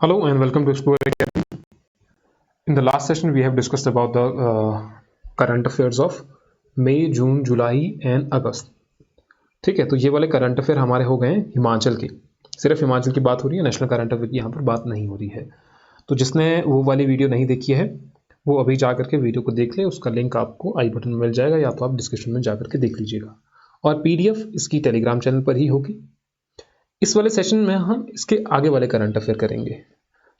Hello and welcome to Explore Academy. In the last session, we have discussed about the current affairs of May, June, July and August. ठीक है, तो ये वाले current affair हमारे हो गए हैं हिमाचल के. सिर्फ हिमाचल की बात हो रही है, नेशनल करंट अफेयर की यहाँ पर बात नहीं हो रही है. तो जिसने वो वाली वीडियो नहीं देखी है वो अभी जा करके वीडियो को देख ले. उसका लिंक आपको आई बटन में मिल जाएगा या तो आप डिस्क्रिप्शन में जा करके देख लीजिएगा. और PDF इसकी टेलीग्राम चैनल पर ही होगी. इस वाले सेशन में हम इसके आगे वाले करंट अफेयर करेंगे.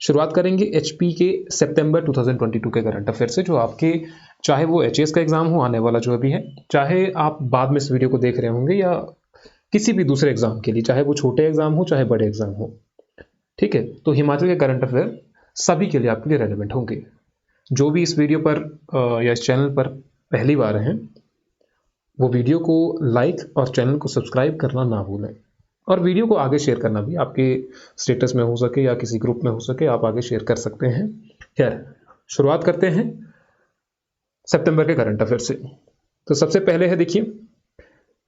शुरुआत करेंगे HP के सितंबर 2022 के करंट अफेयर से, जो आपके चाहे वो HAS का एग्जाम हो आने वाला जो अभी है, चाहे आप बाद में इस वीडियो को देख रहे होंगे या किसी भी दूसरे एग्जाम के लिए, चाहे वो छोटे एग्जाम हो चाहे बड़े एग्जाम हो. ठीक है, तो हिमाचल के करंट अफेयर सभी के लिए आपके लिए रेलेवेंट होंगे. जो भी इस वीडियो पर या इस चैनल पर पहली बार हैं वो वीडियो को लाइक और चैनल को सब्सक्राइब करना ना भूलें. और वीडियो को आगे शेयर करना भी, आपके स्टेटस में हो सके या किसी ग्रुप में हो सके, आप आगे शेयर कर सकते हैं. खैर, शुरुआत करते हैं सितंबर के करंट अफेयर से. तो सबसे पहले है, देखिए,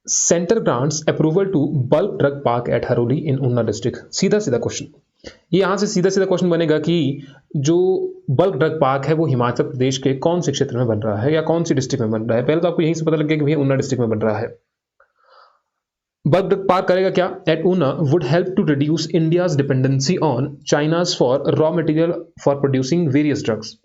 center grants approval to bulk drug park at Haroli in Una district. सीधा सीधा क्वेश्चन, ये यहाँ से सीधा सीधा क्वेश्चन बनेगा कि जो बल्क ड्रग पार्क है वो हिमाचल प्रदेश के कौन से क्षेत्र में बन रहा है या कौन सी डिस्ट्रिक्ट में बन रहा है. पहले तो आपको यहीं से पता लग गया कि भैया ऊना डिस्ट्रिक्ट में बन रहा है. बल्क ड्रग पार्क करेगा क्या? At Una would help to reduce India's dependency on China's for raw material for producing various drugs.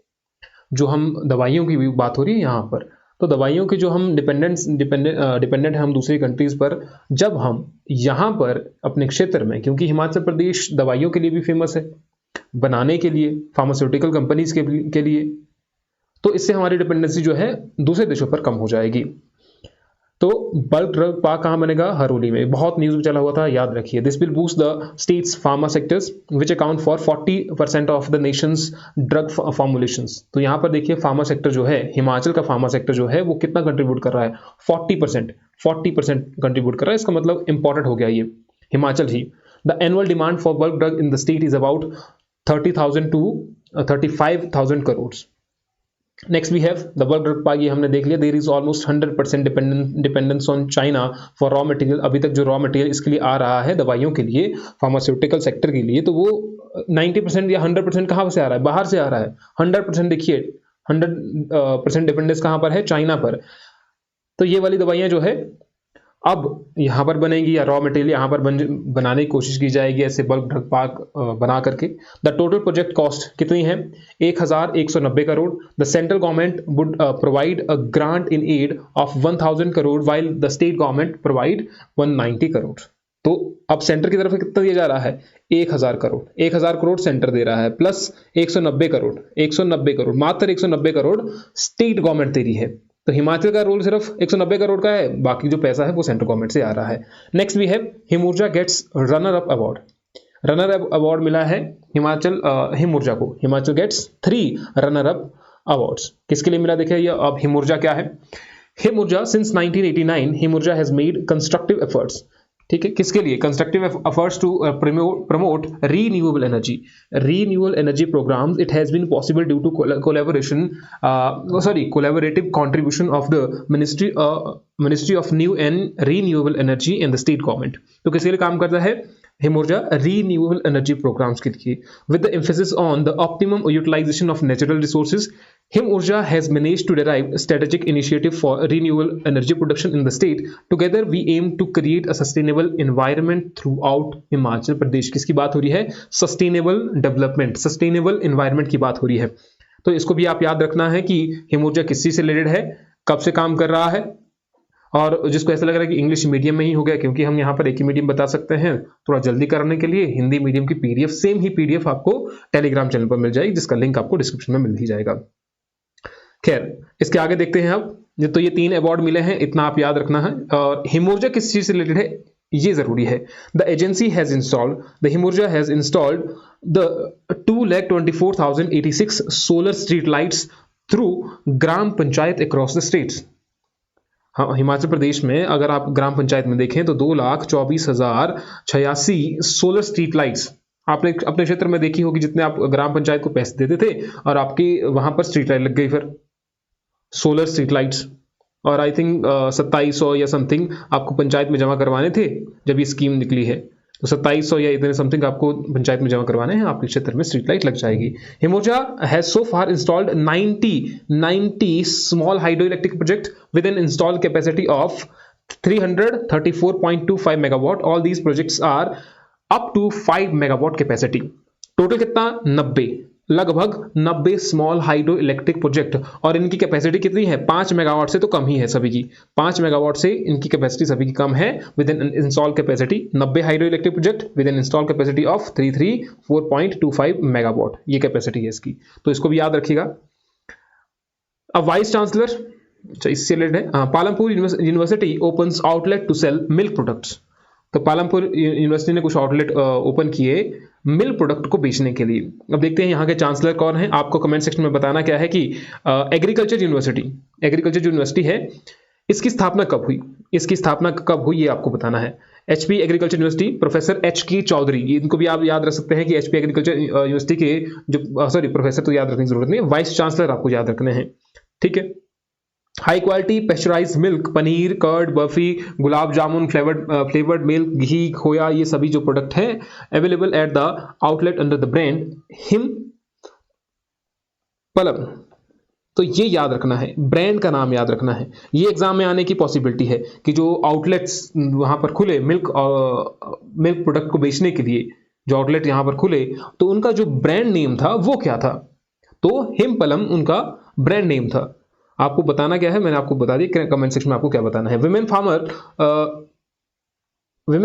जो हम दवाइयों की भी बात हो रही है यहाँ पर, तो दवाइयों के जो हम डिपेंडेंट है हम दूसरी कंट्रीज पर, जब हम यहाँ पर अपने क्षेत्र में, क्योंकि हिमाचल प्रदेश दवाइयों के लिए भी फेमस है, बनाने के लिए, फार्मास्यूटिकल कंपनीज के लिए, तो इससे हमारी डिपेंडेंसी जो है दूसरे देशों पर कम हो जाएगी. तो बल्क ड्रग पार्क कहाँ बनेगा? हरोली में. बहुत न्यूज में चला हुआ था, याद रखिए. This will boost the states pharma sectors which account for 40% of the Nations drug formulations. तो यहाँ पर देखिए, फार्मा सेक्टर जो है, हिमाचल का फार्मा सेक्टर जो है वो कितना कंट्रीब्यूट कर रहा है? 40% कंट्रीब्यूट कर रहा है. इसका मतलब इंपॉर्टेंट हो गया ये हिमाचल ही. The annual demand for bulk drug in the state is about 30,000 to 35,000 crore. Next we have the bulk drug park. ये हमने देख लिया. There is almost 100% dependence on China for raw material. अभी तक जो रॉ मटेरियल इसके लिए आ रहा है दवाइयों के लिए, फार्मास्यूटिकल सेक्टर के लिए, तो वो 90% या 100% कहाँ से आ रहा है? बाहर से आ रहा है. 100% देखिए, 100% डिपेंडेंस कहाँ पर है? चाइना पर. तो ये वाली दवाइयाँ जो है अब यहाँ पर बनेगी या रॉ मटेरियल यहाँ पर बनाने की कोशिश की जाएगी ऐसे बल्क ड्रग पार्क बना करके. द टोटल प्रोजेक्ट कॉस्ट कितनी है? 1,190 crore. The central government would provide a grant in aid of 1,000 crore while the state government provide 190 crore. तो अब सेंटर की तरफ से कितना दिया जा रहा है? 1,000 करोड़. 1,000 करोड़ सेंटर दे रहा है, प्लस 190 करोड़, 190 करोड़, मात्र 190 करोड़ स्टेट गवर्नमेंट दे रही है. तो हिमाचल का रोल सिर्फ 190 करोड़ का है, बाकी जो पैसा है वो सेंट्रल गवर्नमेंट से आ रहा है. Next we have Himurja gets runner up award. Runner up award मिला है हिमूर्जा को. Himachal gets 3 runner up awards. किसके लिए मिला? देखिए, ये अब हिमूर्जा क्या है. Himurja since 1989 Himurja has made constructive efforts. ठीक है, किसके लिए? Constructive efforts to promote renewable energy programmes. It has been possible due to collaborative contribution of the ministry of new and renewable energy in the state government. तो किसके लिए काम करता है हिमूर्जा? रीन्यूएबल एनर्जी प्रोग्राम्स के लिए. With the emphasis on the optimum utilization of natural resources, Himurja has managed to derive strategic initiative for renewable energy production in the state. Together, we aim to create a sustainable environment throughout Himachal Pradesh. किसकी बात हो रही है? Sustainable development, sustainable environment की बात हो रही है. तो इसको भी आप याद रखना है कि हिमूर्जा किस चीज से रिलेटेड है, कब से काम कर रहा है. और जिसको ऐसा लग रहा है कि इंग्लिश मीडियम में ही हो गया, क्योंकि हम यहाँ पर एक ही मीडियम बता सकते हैं, थोड़ा जल्दी करने के लिए हिंदी मीडियम की PDF, सेम ही PDF आपको टेलीग्राम चैनल पर मिल जाएगी, जिसका लिंक आपको डिस्क्रिप्शन में मिल ही जाएगा. खैर, इसके आगे देखते हैं. अब तो ये 3 अवार्ड मिले हैं, इतना आप याद रखना है. और हिमूर्जा किस चीज से रिलेटेड है ये जरूरी है. The agency has installed Himurja has installed the 2,24,086 solar street lights through gram panchayat across the states. हाँ, हिमाचल प्रदेश में अगर आप ग्राम पंचायत में देखें तो 2,24,086 सोलर स्ट्रीट लाइट्स आपने अपने क्षेत्र में देखी होगी, जितने आप ग्राम पंचायत को पैसे देते थे और आपकी वहां पर स्ट्रीट लाइट लग गई, फिर सोलर स्ट्रीट लाइट्स. और आई थिंक 2700 या समथिंग आपको पंचायत में जमा करवाने थे जब ये स्कीम निकली है. तो 2700 या इतने समथिंग आपको पंचायत में जमा करवाने हैं, आपके क्षेत्र में स्ट्रीट लाइट लग जाएगी। Himurja has so far installed 90 small hydro electric project with an install capacity of 334.25 megawatt. All these projects are up to 5 megawatt capacity. Total कितना? 90, लगभग 90 स्मॉल हाइड्रो इलेक्ट्रिक प्रोजेक्ट, और इनकी कैपेसिटी कितनी है? 5 मेगावाट से तो कम ही है सभी की। 5 मेगावाट से इनकी कैपेसिटी सभी की कम है with an install capacity. 90 hydro electric project with an install capacity of 334.25 megawatt, ये कैपेसिटी है इसकी, तो इसको भी याद रखिएगा। अब वाइस चांसलर, इससे रिलेटेड है, Palampur university opens outlet to sell milk products. तो पालमपुर यूनिवर्सिटी ने कुछ आउटलेट ओपन किए मिल्क प्रोडक्ट को बेचने के लिए। अब देखते हैं यहाँ के चांसलर कौन है। आपको कमेंट सेक्शन में बताना क्या है कि एग्रीकल्चर यूनिवर्सिटी है, इसकी स्थापना कब हुई, इसकी स्थापना कब हुई ये आपको बताना है। HP agriculture university, professor H K. Chaudhary, इनको भी आप याद रख सकते हैं कि एचपी एग्रीकल्चर यूनिवर्सिटी के जो प्रोफेसर तो याद रखने की जरूरत नहीं है, वाइस चांसलर आपको याद रखने हैं, ठीक है। High quality pasteurised milk, paneer, curd, barfi, gulab jamun, flavoured milk, ghee, khoya, ये सभी जो प्रोडक्ट हैं available at the outlet under the brand Him Palam. तो ये याद रखना है, ब्रांड का नाम याद रखना है। ये एग्जाम में आने की पॉसिबिलिटी है कि जो आउटलेट्स वहां पर खुले मिल्क प्रोडक्ट को बेचने के लिए, जो आउटलेट यहां पर खुले, तो उनका जो ब्रांड नेम था वो क्या था? तो हिमपलम उनका ब्रांड नेम था। आपको बताना क्या है, मैंने आपको बता दिया, कमेंट सेक्शन में आपको क्या बताना है। Women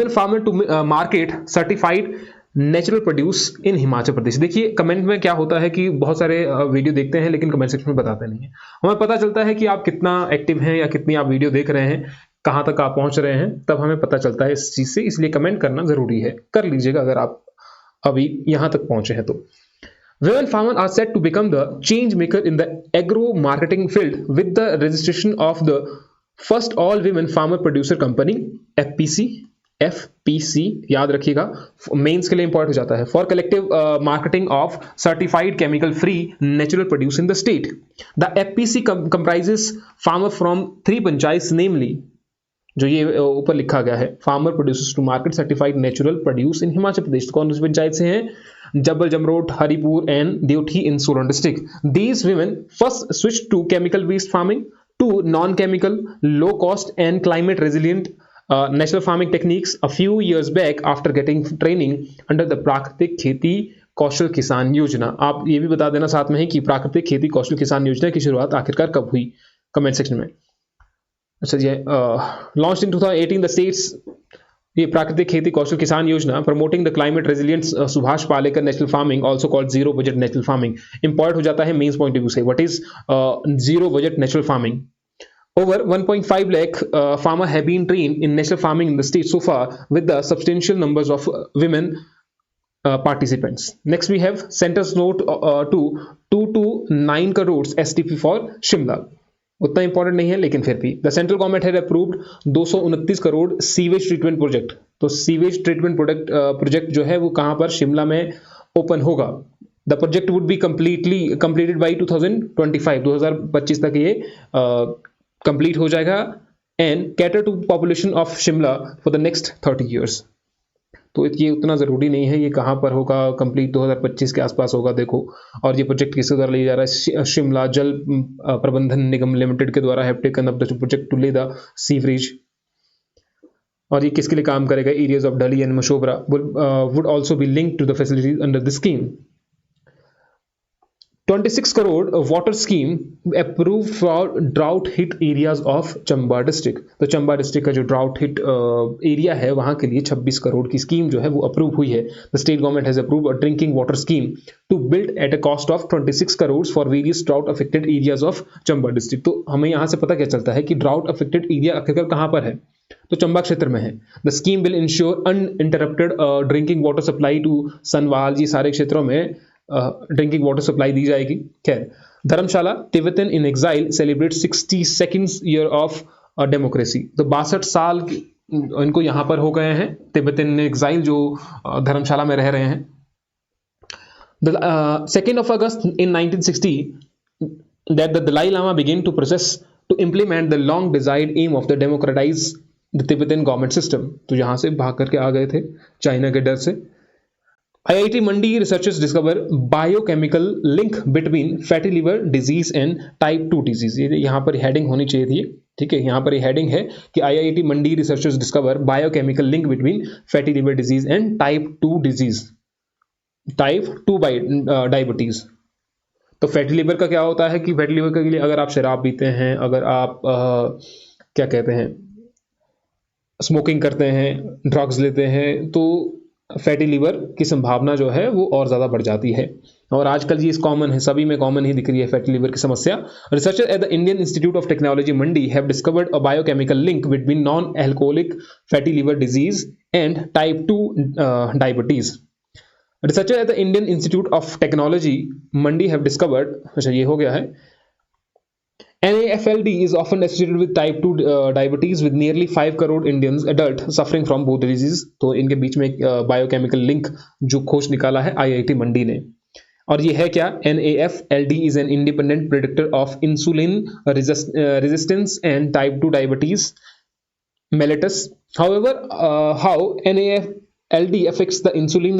farmer to market certified natural produce in Himachal Pradesh. देखिए कमेंट में क्या होता है कि बहुत सारे वीडियो देखते हैं लेकिन कमेंट सेक्शन में बताते नहीं है। हमें पता चलता है कि आप कितना एक्टिव हैं या कितनी आप वीडियो देख रहे हैं, कहां तक आप पहुंच रहे हैं, तब हमें पता चलता है इस चीज से। इसलिए कमेंट करना जरूरी है, कर लीजिएगा अगर आप अभी यहां तक पहुंचे हैं तो। Women farmers are set to become the change maker in the agro marketing field with the registration of the first all women farmer producer company FPC याद रखिएगा, मेंस के लिए इंपॉर्टेंट हो जाता है, for collective marketing of certified chemical free natural produce in the state. The FPC comprises farmer from 3 panchayat, namely जो ये ऊपर लिखा गया है, farmer producers to market certified natural produce in Himachal Pradesh. कौन सी पंचायत से हैं? Jabbal Jamrot, Haripur and Devthi in Solan district. These women first switched to chemical based farming to non-chemical, low cost and climate resilient natural farming techniques a few years back after getting training under the प्राकृतिक खेती कौशल किसान योजना। आप ये भी बता देना साथ में है कि प्राकृतिक खेती कौशल किसान योजना की शुरुआत आखिरकार कब हुई, कमेंट सेक्शन में। अच्छा जी, लॉन्च इन 2018 द स्टेट्स, ये प्राकृतिक खेती कौशल किसान योजना promoting the climate resilience Subhash Palekar natural farming also called zero budget natural farming. Important हो जाता है मेंस पॉइंट ऑफ व्यू से, what is zero budget natural farming. Over 1.5 lakh farmers have been trained in natural farming in the state so far, with the substantial numbers of women participants. Next we have center's note to 2 to 9 crores STP for Shimla. उतना important नहीं है लेकिन फिर भी the central government had approved 229 crore sewage treatment project. तो sewage treatment project जो है वो कहां पर? शिमला में ओपन होगा। The project would be completed by 2025 तक ये कंप्लीट हो जाएगा and cater to population of Shimla for the next 30 years. तो ये उतना ज़रूरी नहीं है, ये कहाँ पर होगा, कंप्लीट 2025 के आसपास होगा। देखो, और ये प्रोजेक्ट किसके द्वारा लिया जा रहा है? शिमला जल प्रबंधन निगम लिमिटेड के द्वारा have taken up the project to lay the sewerage. और ये किसके लिए काम करेगा? Areas of Dhalli and Mashobra would also be linked to the facilities under the scheme. 26 crore water scheme approve for drought hit areas of Chamba district. तो Chamba district का जो drought hit area है वहां के लिए 26 करोड़ की स्कीम जो है वो अप्रूव हुई है। The state government has approve a drinking water scheme to build at a cost of 26 crore for various drought affected areas of Chamba district. तो हमें यहाँ से पता क्या चलता है कि ड्राउट अफेक्टेड एरिया आखिरकार कहाँ पर है? तो चंबा क्षेत्र में है। The scheme will ensure uninterrupted drinking water supply to Sanwal, ये सारे क्षेत्रों में ड्रिंकिंग वाटर सप्लाई दी जाएगी। खैर, Dharamshala Tibetan in exile celebrate 62nd year of democracy. तो 62 साल इनको यहाँ पर हो गए हैं, तिब्बतन इन एग्जाइल जो धर्मशाला में रह रहे हैं। The 2nd of August in 1960 that the Dalai Lama began to process to implement the long desired aim of the the Tibetan government system, तो यहाँ से भाग करके आ गए थे चाइना के डर से। IIT Mandi researchers discover biochemical link between fatty liver disease and type 2 disease। ये यहाँ पर हेडिंग होनी चाहिए थी, ठीक है, यहाँ पर ये हेडिंग है कि IIT Mandi researchers discover biochemical link between fatty liver disease and type 2 disease, type 2 diabetes। तो फैटी लिवर का क्या होता है कि फैटी लिवर के लिए अगर आप शराब पीते हैं, अगर आप क्या कहते हैं स्मोकिंग करते हैं, ड्रग्स लेते हैं, तो फैटी लीवर की संभावना जो है वो और ज़्यादा बढ़ जाती है। और आजकल ये कॉमन है, सभी में कॉमन ही दिख रही है फैटी लीवर की समस्या। Researcher at the Indian institute of technology Mandi have discovered a biochemical link between non alcoholic fatty liver disease and type 2 diabetes. Researcher at the Indian institute of technology Mandi have discovered, अच्छा ये हो गया है, NAFLD is often associated with type 2 diabetes with nearly 5 crore Indians adult suffering from both diseases। तो इनके बीच में एक biochemical link जो खोज निकाला है IIT मंडी ने। और ये है क्या? NAFLD is an independent predictor of insulin resistance and type 2 diabetes mellitus। However, how NAFLD affects the insulin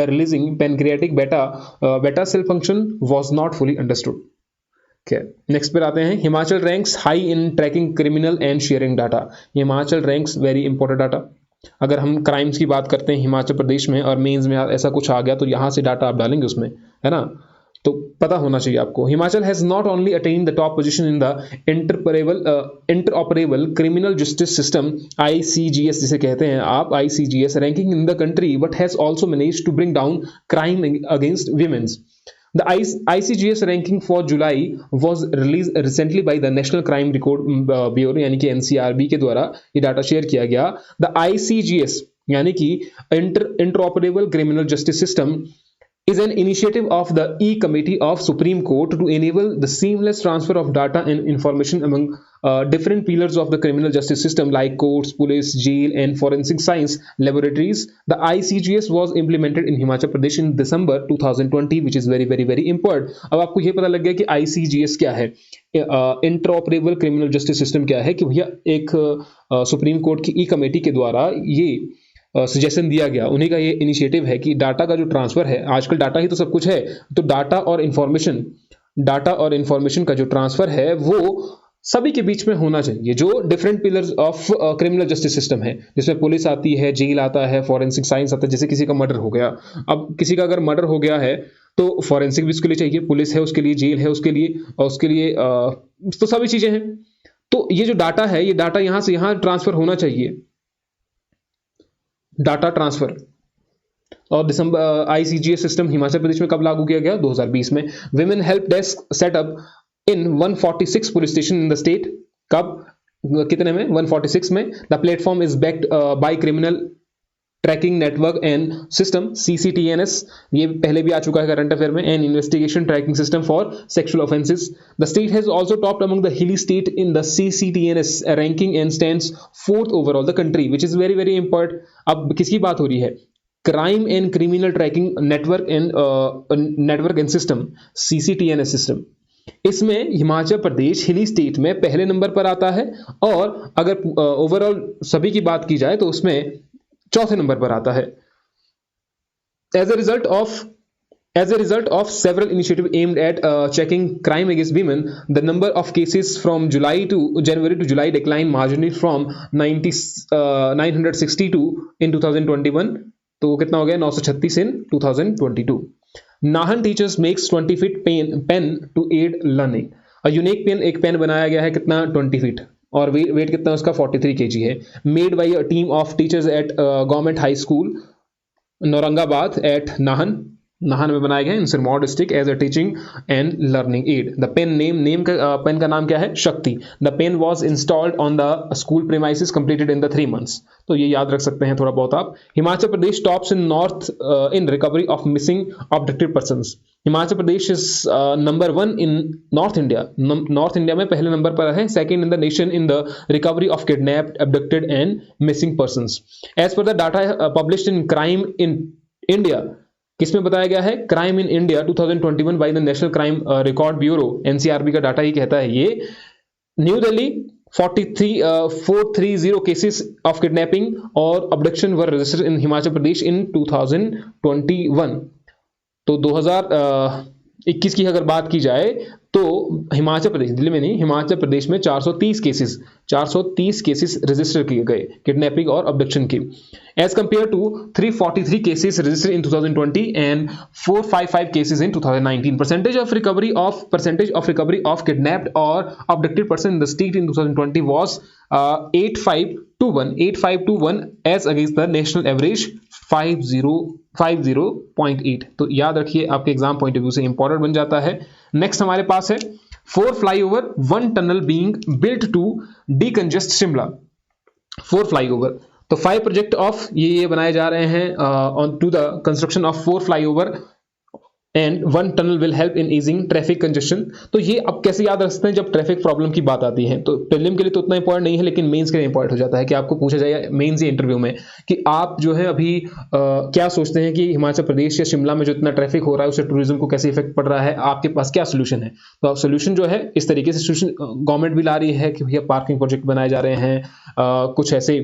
releasing pancreatic beta cell function was not fully understood। Next पर आते हैं। Himachal ranks high in tracking criminal and sharing data. Himachal ranks very important data. अगर हम crimes की बात करते हैं हिमाचल प्रदेश में और मेंस में ऐसा कुछ आ गया तो यहाँ से डाटा आप डालेंगे उसमें, है ना, तो पता होना चाहिए आपको। Himachal has not only attain the top position in the interoperable criminal justice system ICGS जिसे कहते हैं आप, ICGS ranking in the country, but has also managed to bring down crime against womens. The ICGS ranking for July was released recently by the National Crime Record Bureau यानी कि NCRB के द्वारा ये data share किया गया। The ICGS यानी कि Interoperable Criminal Justice System is an initiative of the E-Committee of Supreme Court to enable the seamless transfer of data and information among different pillars of the criminal justice system like courts, police, jail and forensic science laboratories. The ICGS was implemented in Himachal Pradesh in December 2020, which is very very very important। अब आपको ये पता लग गया कि ICGS क्या है, interoperable criminal justice system क्या है, कि भैया एक सुप्रीम कोर्ट की ई-कमेटी के द्वारा ये सजेशन दिया गया, उन्हीं का ये इनिशिएटिव है कि डाटा का जो ट्रांसफर है, आजकल डाटा ही तो सब कुछ है, तो डाटा और इंफॉर्मेशन का जो ट्रांसफर है वो सभी के बीच में होना चाहिए। जो different pillars of criminal justice system है, जिसमें पुलिस आती है, जेल आता है, फॉरेंसिक साइंस आता है। जैसे किसी का मर्डर हो गया, अब किसी का अगर मर्डर हो गया है तो फॉरेंसिक भी उसके लिए चाहिए, पुलिस है उसके लिए, जेल है उसके लिए, और उसके लिए तो सभी चीजें हैं। तो ये जो डाटा है, ये डाटा यहां से यहां ट्रांसफर होना चाहिए, डाटा ट्रांसफर। और दिसंबर ICGS सिस्टम हिमाचल प्रदेश में कब लागू किया गया? 2020 में। Women help desk setup in 146 police station in the state. कब, कितने में? 146 में। The platform is backed by criminal tracking network and system CCTNS, ये पहले भी आ चुका है करंट अफेयर में, and investigation tracking system for sexual offences. The state has also topped among the hilly state in the CCTNS ranking and stands 4th overall the country, which is very very important. अब किसकी बात हो रही है? Crime and criminal tracking network and system, CCTNS system. इसमें हिमाचल प्रदेश हिली state में पहले नंबर पर आता है, और अगर ओवरऑल सभी की बात की जाए तो उसमें चौथे नंबर पर आता है। As a result of several initiatives aimed at checking crime against women, the number of cases from January to July declined marginally from 962 in 2021 तो कितना हो गया? 936 in 2022। Nahan teachers makes 20 feet pen to aid learning. Unique pen, एक pen बनाया गया है, कितना? 20 feet, और वेट कितना उसका? 43 kg है। Made by a team of teachers at government high school Naurangabad at Nahan में बनाया गया in Sirmaur district as a teaching and learning aid. The pen pen का नाम क्या है? Shakti. The pen was installed on the school premises completed in the 3 months। तो ये याद रख सकते हैं थोड़ा बहुत आप। Himachal Pradesh tops in north in recovery of missing abducted persons. Himachal Pradesh is number 1 in north India. North India में पहले नंबर पर है, second in the nation in the recovery of kidnapped, abducted and missing persons. As per the data published in crime in India, किसमें बताया गया है? Crime in India 2021 by the national crime record bureau, NCRB का data ही कहता है ये। New Delhi 430 cases of kidnapping or abduction were registered in Himachal Pradesh in 2021. तो 2021 की अगर बात की जाए तो हिमाचल प्रदेश, दिल्ली में नहीं, हिमाचल प्रदेश में 430 केसेस रजिस्टर किए गए किडनैपिंग और अबडक्शन के, as compare to 343 cases registered in 2020 and 455 cases in 2019. Percentage of recovery of kidnapped or abducted person in the state in 2020 was 85 to 1 as against the national average 50.8. तो याद रखिए, आपके exam point of view से important बन जाता है. Next हमारे पास है 4 flyover 1 tunnel being built to decongest Shimla. 4 flyover, तो 5 प्रोजेक्ट ऑफ ये बनाए जा रहे हैं on to the construction of 4 flyover and 1 tunnel will help in easing traffic congestion. तो ये अब कैसे याद रख सकते हैं जब ट्रैफिक प्रॉब्लम की बात आती है. तो प्रीलिम के लिए तो उतना इंपॉर्टेंट नहीं है, लेकिन मेंस के लिए इंपॉर्टेंट हो जाता है कि आपको पूछा जाए मेंस या इंटरव्यू में कि आप जो है अभी क्या सोचते हैं कि हिमाचल प्रदेश या शिमला में जो इतना ट्रैफिक हो रहा है उससे टूरिज्म को कैसे इफेक्ट पड़ रहा है, आपके पास क्या सोल्यूशन है. तो सोल्यूशन जो है इस तरीके से सोल्यूशन गवर्नमेंट भी ला रही है कि भैया पार्किंग प्रोजेक्ट बनाए जा रहे हैं, कुछ ऐसे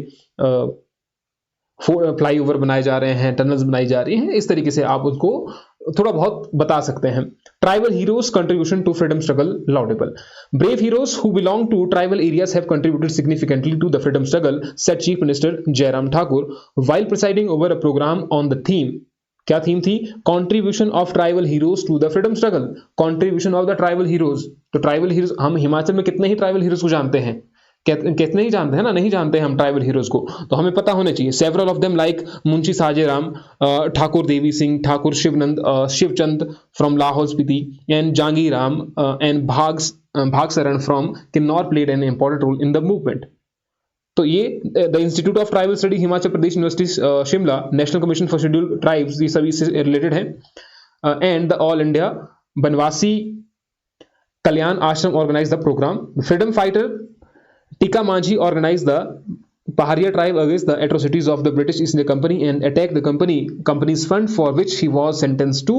फ्लाईओवर बनाए जा रहे हैं, टनल्स बनाई जा रही हैं. इस तरीके से आप उसको थोड़ा बहुत बता सकते हैं. Tribal heroes contribution to freedom struggle laudable. Brave heroes who belong to tribal areas have contributed significantly to the freedom struggle, said chief minister Jairam Thakur while presiding over a programme on the theme. क्या theme थी? Contribution of tribal heroes to the freedom struggle. Contribution of the tribal heroes. तो tribal heroes, हम हिमाचल में कितने ही tribal heroes को जानते हैं? कितने ही जानते हैं ना? नहीं जानते हैं हम ट्राइबल हीरोज को, तो हमें पता होने चाहिए. Several of them like Munshi Sajeram, Thakur Devi Singh, Thakur Shivchand from Lahaul Spiti and Jangi Ram and Bhagsaran from Kinnaur played an important role in the movement. तो ये the institute of tribal study Himachal Pradesh university Shimla, national commission for scheduled tribes, ये सभी से रिलेटेड है. And the all India Banvasi Kalyan Ashram organise the programme. Freedom fighter Tika Manjhi organized the Paharia tribe against the atrocities of the British East India Company and attacked the company's fund, for which he was sentenced to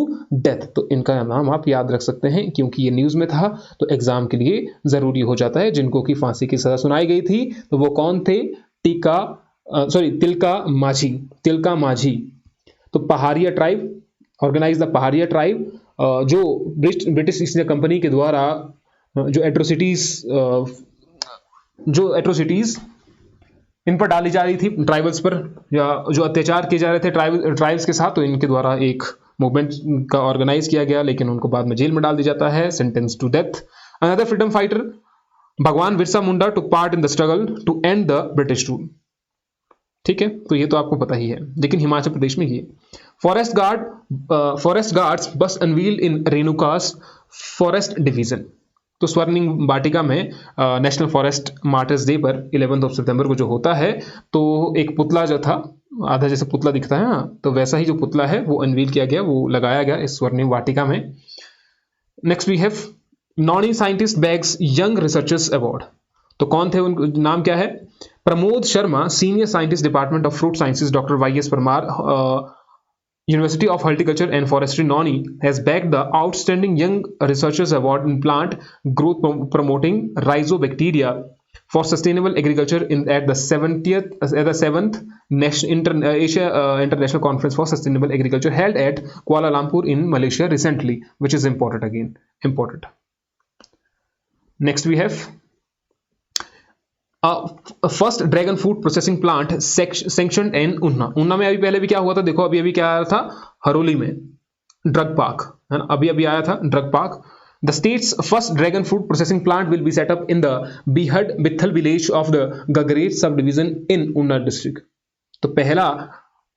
death. तो इनका नाम आप याद रख सकते हैं क्योंकि ये न्यूज में था, तो एग्जाम के लिए जरूरी हो जाता है. जिनको की फांसी की सजा सुनाई गई थी तो वो कौन थे? तिलका माझी. तो Paharia tribe organise the Paharia tribe, जो ब्रिटिश ईस्ट इंडिया कंपनी के द्वारा जो एट्रोसिटीज इन पर डाली जा रही थी ट्राइबल्स पर, या जो अत्याचार किए जा रहे थे ट्राइब्स के साथ, तो इनके द्वारा एक मूवमेंट का ऑर्गेनाइज किया गया, लेकिन उनको बाद में जेल में डाल दिया जाता है, sentence to death. Another freedom fighter Bhagwan Birsa Munda took part in the struggle to end the British rule. ठीक है, तो ये तो आपको पता ही है, लेकिन हिमाचल प्रदेश में ये फॉरेस्ट गार्ड्स बस अनवील्ड इन रेणुकास फॉरेस्ट डिवीजन. तो स्वर्णिम वाटिका में नेशनल फॉरेस्ट मार्टर्स डे पर 11 सितंबर को जो होता है, तो एक पुतला जो था, आधा जैसे पुतला दिखता है ना, तो वैसा ही जो पुतला है वो अनवील किया गया, वो लगाया गया इस स्वर्णिम वाटिका में. Next we have Nauni scientist bags young researchers award. तो कौन थे, उनका नाम क्या है? Pramod Sharma, senior scientist, department of fruit sciences, doctor Y S. Parmar, University of Horticulture and Forestry, Noni, has backed the Outstanding Young Researchers Award in Plant Growth Promoting Rhizobacteria for Sustainable Agriculture at the 7th Asia International Conference for Sustainable Agriculture held at Kuala Lumpur in Malaysia recently, which is important. Next we have first dragon fruit processing plant sanctioned in Una में. अभी पहले भी क्या हुआ था, देखो अभी क्या आया था, हरोली में ड्रग पार्क है ना, अभी आया था drug park. The state's first dragon fruit processing plant will be set up in the Bihad Bithal village of the Gagret subdivision इन उन्ना डिस्ट्रिक्ट. तो पहला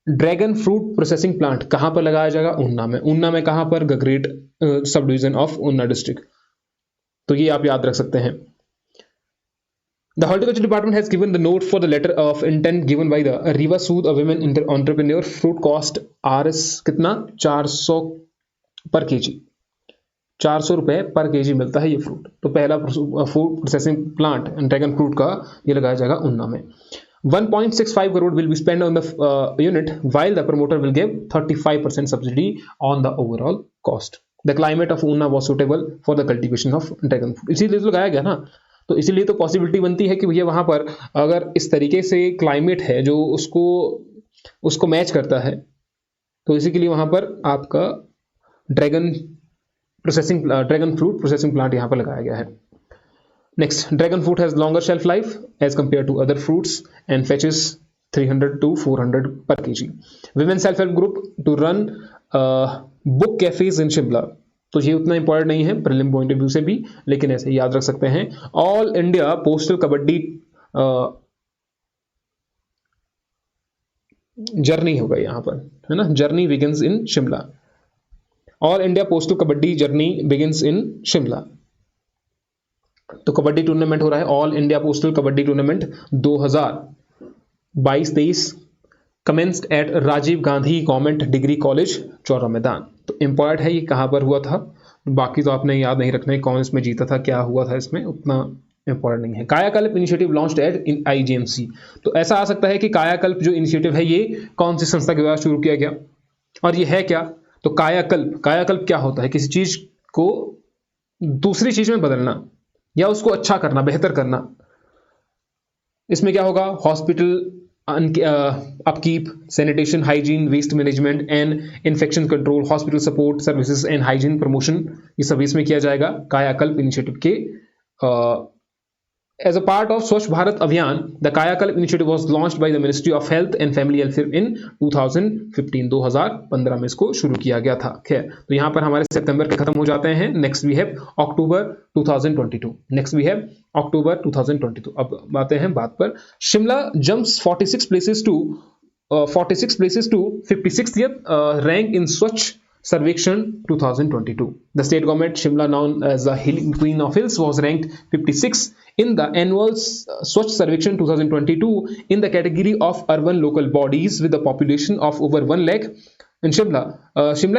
ड्रैगन फ्रूट प्रोसेसिंग प्लांट कहां पर लगाया जाएगा? उन्ना में. उन्ना में कहां पर? गगरेट सब डिवीजन ऑफ उन्ना डिस्ट्रिक्ट. तो ये आप याद रख सकते हैं. The Horticulture Department has given the note for the letter of intent given by the Riva Sood, a women entrepreneur. Fruit cost Rs कितना? 400 पर केजी, 400 रुपए पर केजी मिलता है ये फ्रूट. तो पहला food processing plant dragon fruit का ये लगाया जाएगा उन्ना में. 1.65 crore will be spent on the unit, while the promoter will give 35% subsidy on the overall cost. The climate of Unna was suitable for the cultivation of dragon fruit. इसीलिए तो लगाया गया ना. तो इसीलिए तो पॉसिबिलिटी बनती है कि भैया वहां पर अगर इस तरीके से क्लाइमेट है जो उसको उसको मैच करता है, तो इसी के लिए वहां पर आपका dragon dragon fruit processing plant यहाँ पर लगाया गया है। Next, dragon fruit has longer shelf life as compare to other fruits and fetches 300 to 400 per kg. Women self-help group to run book cafes in Shimla. तो ये उतना इंपॉर्टेंट नहीं है प्रीलिम पॉइंट ऑफ व्यू से भी, लेकिन ऐसे याद रख सकते हैं। All India postal kabaddi journey होगा यहाँ पर, है ना, journey begins in Shimla. All India postal kabaddi journey begins in Shimla. तो कबड्डी टूर्नामेंट हो रहा है, all India postal kabaddi tournament 2022-23 commenced at Rajiv Gandhi government degree college Chaura Maidan. तो इंपॉर्टेंट है ये कहाँ पर हुआ था, बाकी तो आपने याद नहीं रखना है कौन इसमें जीता था, क्या हुआ था इसमें, उतना इंपॉर्टेंट नहीं है। कायाकल्प इनिशिएटिव लॉन्च्ड एट इन आईजीएमसी। तो ऐसा आ सकता है कि कायाकल्प जो इनिशिएटिव है ये कौन सी संस्था के द्वारा शुरू किया गया और ये है क्या। तो कायाकल्प क्या होता है, किसी चीज को दूसरी चीज में बदलना या उसको अच्छा करना, बेहतर करना। इसमें क्या होगा, hospital upkeep, sanitation, hygiene, waste management and infection control, hospital support services and hygiene promotion, ये सब इसमें किया जाएगा कायाकल्प इनिशिएटिव के। As a part of स्वच्छ भारत अभियान, the कायाकल्प initiative was launched by the Ministry of Health and Family Welfare in 2015। 2015 में इसको शुरू किया गया था। खैर, तो यहाँ पर हमारे सितंबर के खत्म हो जाते हैं। Next we have October 2022। Next we have October 2022। अब आते हैं बात पर, Shimla jumps 46 places to 56th rank in स्वच्छ सर्वेक्षण 2022। The state government Shimla, known as the Queen of Hills, was ranked 56 in the annual Swachh Sarvekshan 2022 in the category of urban local bodies with a population of over 1 lakh. In Shimla,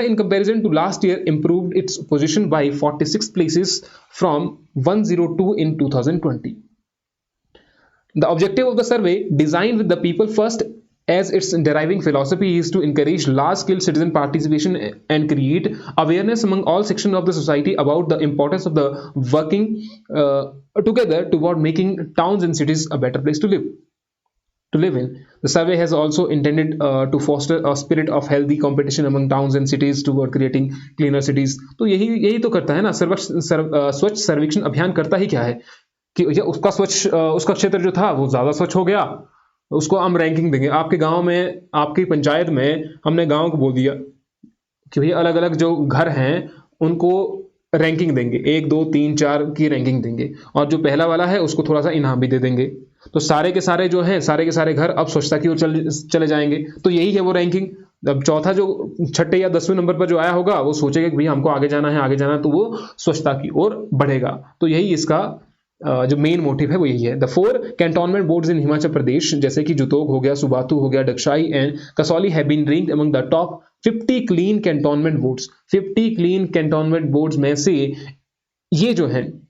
in comparison to last year, improved its position by 46 places from 102 in 2020. The objective of the survey, designed with the people first as its deriving philosophy, is to encourage large-scale citizen participation and create awareness among all sections of the society about the importance of the working together toward making towns and cities a better place to live in. The survey has also intended to foster a spirit of healthy competition among towns and cities toward creating cleaner cities. तो यही तो करता है ना स्वच्छ सर्वेक्षण अभियान। करता ही क्या है कि उसका क्षेत्र जो था वो ज्यादा स्वच्छ हो गया, उसको हम रैंकिंग देंगे। आपके गांव में, आपकी पंचायत में हमने गांव को बोल दिया कि भैया अलग अलग जो घर हैं उनको रैंकिंग देंगे, 1 2 3 4 की रैंकिंग देंगे, और जो पहला वाला है उसको थोड़ा सा इनाम भी दे देंगे। तो सारे के सारे जो हैं, सारे के सारे घर अब स्वच्छता की ओर चले जाएंगे। तो यही है वो रैंकिंग। अब चौथा जो 6 या 10वें नंबर पर जो आया होगा वो सोचेगा कि भैया हमको आगे जाना है, तो वो स्वच्छता की ओर बढ़ेगा। तो यही इसका जो मेन मोटिव है वो यही है। The 4 cantonment boards in Himachal Pradesh, जैसे कि जुतोग हो गया, सुबाथू हो गया, Dagshai and Kasauli, have been ranked among the top 50 clean cantonment boards. 50 clean cantonment boards में से ये जो हैं,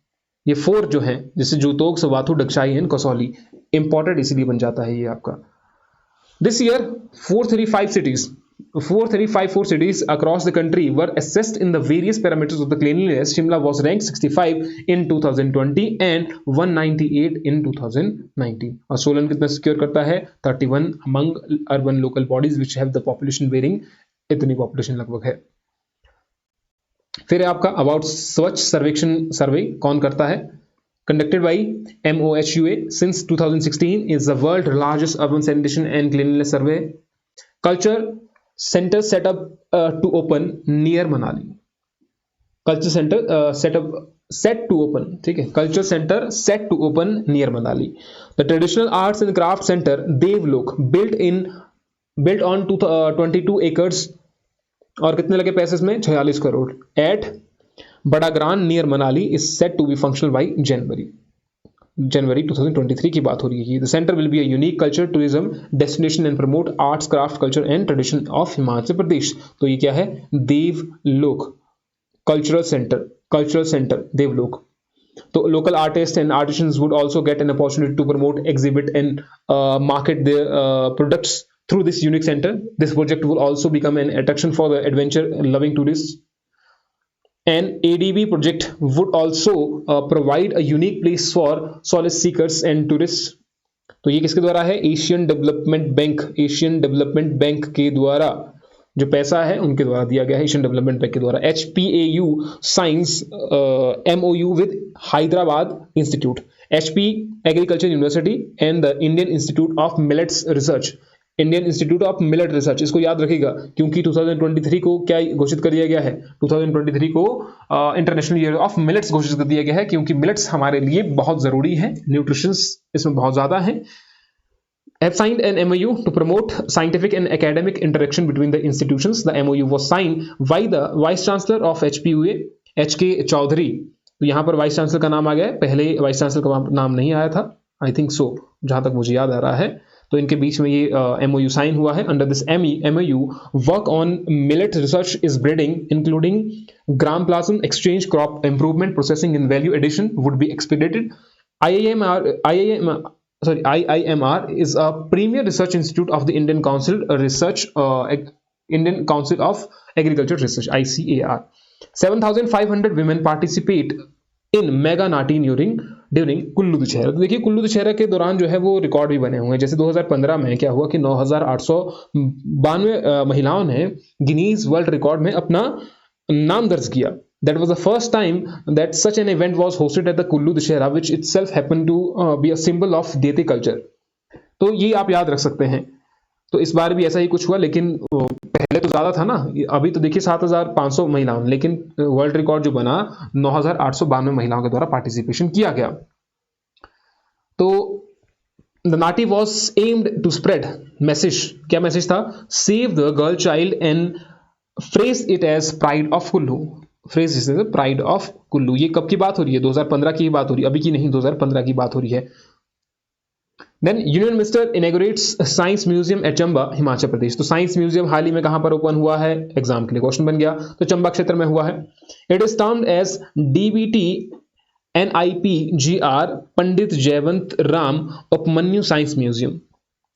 ये 4 जो हैं, जैसे जुतोग, सुबाथू, डगशाई एंड कसौली, इंपॉर्टेंट इसलिए बन जाता है ये आपका। This year 454 cities across the country were assessed in the various parameters of the cleanliness. Shimla was ranked 65 in 2020 and 198 in 2019. और सोलन कितना सिक्योर करता है, 31 among urban local bodies which have the population varying, इतनी population लगभग है। फिर आपका about स्वच्छ सर्वेक्षण सर्वे कौन करता है, conducted by MOHUA since 2016, is the world's largest urban sanitation and cleanliness survey. Culture center set up to open near Manali. Culture center set to open, ठीक है, culture center set to open near Manali. The traditional arts and craft center Devlok built on 22 acres और कितने लगे पैसे इसमें, 46 crore, at Badagram near Manali is set to be functional by January 2023 की बात हो रही है। The center will be a unique culture tourism destination and promote arts, craft, culture and tradition of Himachal Pradesh. तो ये क्या है, देवलोक कल्चरल सेंटर देवलोक। तो local artists and artisans would also get an opportunity to promote, exhibit and market their products through this unique center. This project will also become an attraction for the adventure loving tourists An ADB project would also provide a unique place for solace seekers and tourists. तो ये किसके द्वारा है? Asian development bank के द्वारा जो पैसा है उनके द्वारा दिया गया है, एशियन डेवलपमेंट बैंक के द्वारा। HPAU science MOU with Hyderabad institute, HP agriculture university and the Indian institute of millets research, Indian institute of millet research. इसको याद रखिएगा क्योंकि 2023 को क्या घोषित कर दिया गया है? 2023 को इंटरनेशनल ईयर ऑफ मिलेट्स घोषित कर दिया गया है क्योंकि मिलेट्स हमारे लिए बहुत जरूरी है, न्यूट्रिशंस इसमें बहुत ज्यादा है। Have signed an MOU to promote scientific and academic interaction between the institutions. The MOU was signed by the Vice Chancellor of HPUA, HK Chaudhary. तो यहाँ पर वाइस चांसलर का नाम आ गया है, पहले वाइस चांसलर का नाम नहीं आया था, आई थिंक सो, जहां तक मुझे याद आ रहा है। तो इनके बीच में ये MOU साइन हुआ है। Under this MOU work on millet research is breeding including germplasm exchange, crop improvement, processing and value addition would be expedited. IIMR is a premier research institute of the Indian Council of Agriculture Research, ICAR. 7,500 women participate in mega Nati during Kullu Dussehra. तो देखिए कुल्लू दशहरा के दौरान जो है वो record भी बने हुए हैं। जैसे 2015 में क्या हुआ कि 9,892 महिलाओं ने गिनीज वर्ल्ड रिकॉर्ड में अपना नाम दर्ज किया। That was the first time that such an event was hosted at the Kullu Dashera, which itself happened to be a symbol of Deti culture. तो ये आप याद रख सकते हैं। तो इस बार भी ऐसा ही कुछ हुआ, लेकिन पहले तो ज्यादा था ना, अभी तो देखिए 7,500 महिलाओं, लेकिन वर्ल्ड रिकॉर्ड जो बना 9,892 महिलाओं के द्वारा पार्टिसिपेशन किया गया। तो the Nati was aimed to spread message, क्या मैसेज था? Save the girl child and phrase it as pride of Kullu, phrase is pride of Kullu. ये कब की बात हो रही है? 2015 की बात हो रही है, अभी की नहीं, 2015 की बात हो रही है। Then union minister inaugurates science museum at Chamba, Himachal Pradesh. तो साइंस म्यूजियम हाल ही में कहां पर ओपन हुआ है? एग्जाम के लिए क्वेश्चन बन गया, तो चंबा क्षेत्र में हुआ है। It is termed as DBT NIPGR Pandit Jaywant Ram Upmanyu science museum,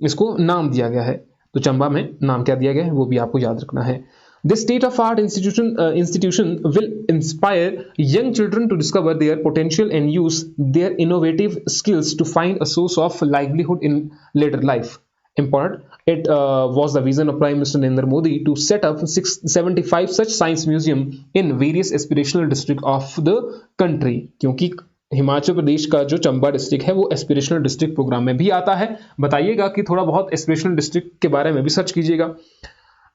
इसको नाम दिया गया है। तो चंबा में नाम क्या दिया गया है वो भी आपको याद रखना है। This state-of-art institution will inspire young children to discover their potential and use their innovative skills to find a source of livelihood in later life. Important. It was the vision of Prime Minister Narendra Modi to set up 675 such science museum in various aspirational districts of the country. क्योंकि हिमाचल प्रदेश का जो Chamba district है वो aspirational district programme में भी आता है। बताइएगा कि थोड़ा बहुत एस्पिरेशनल डिस्ट्रिक्ट के बारे में भी सर्च कीजिएगा।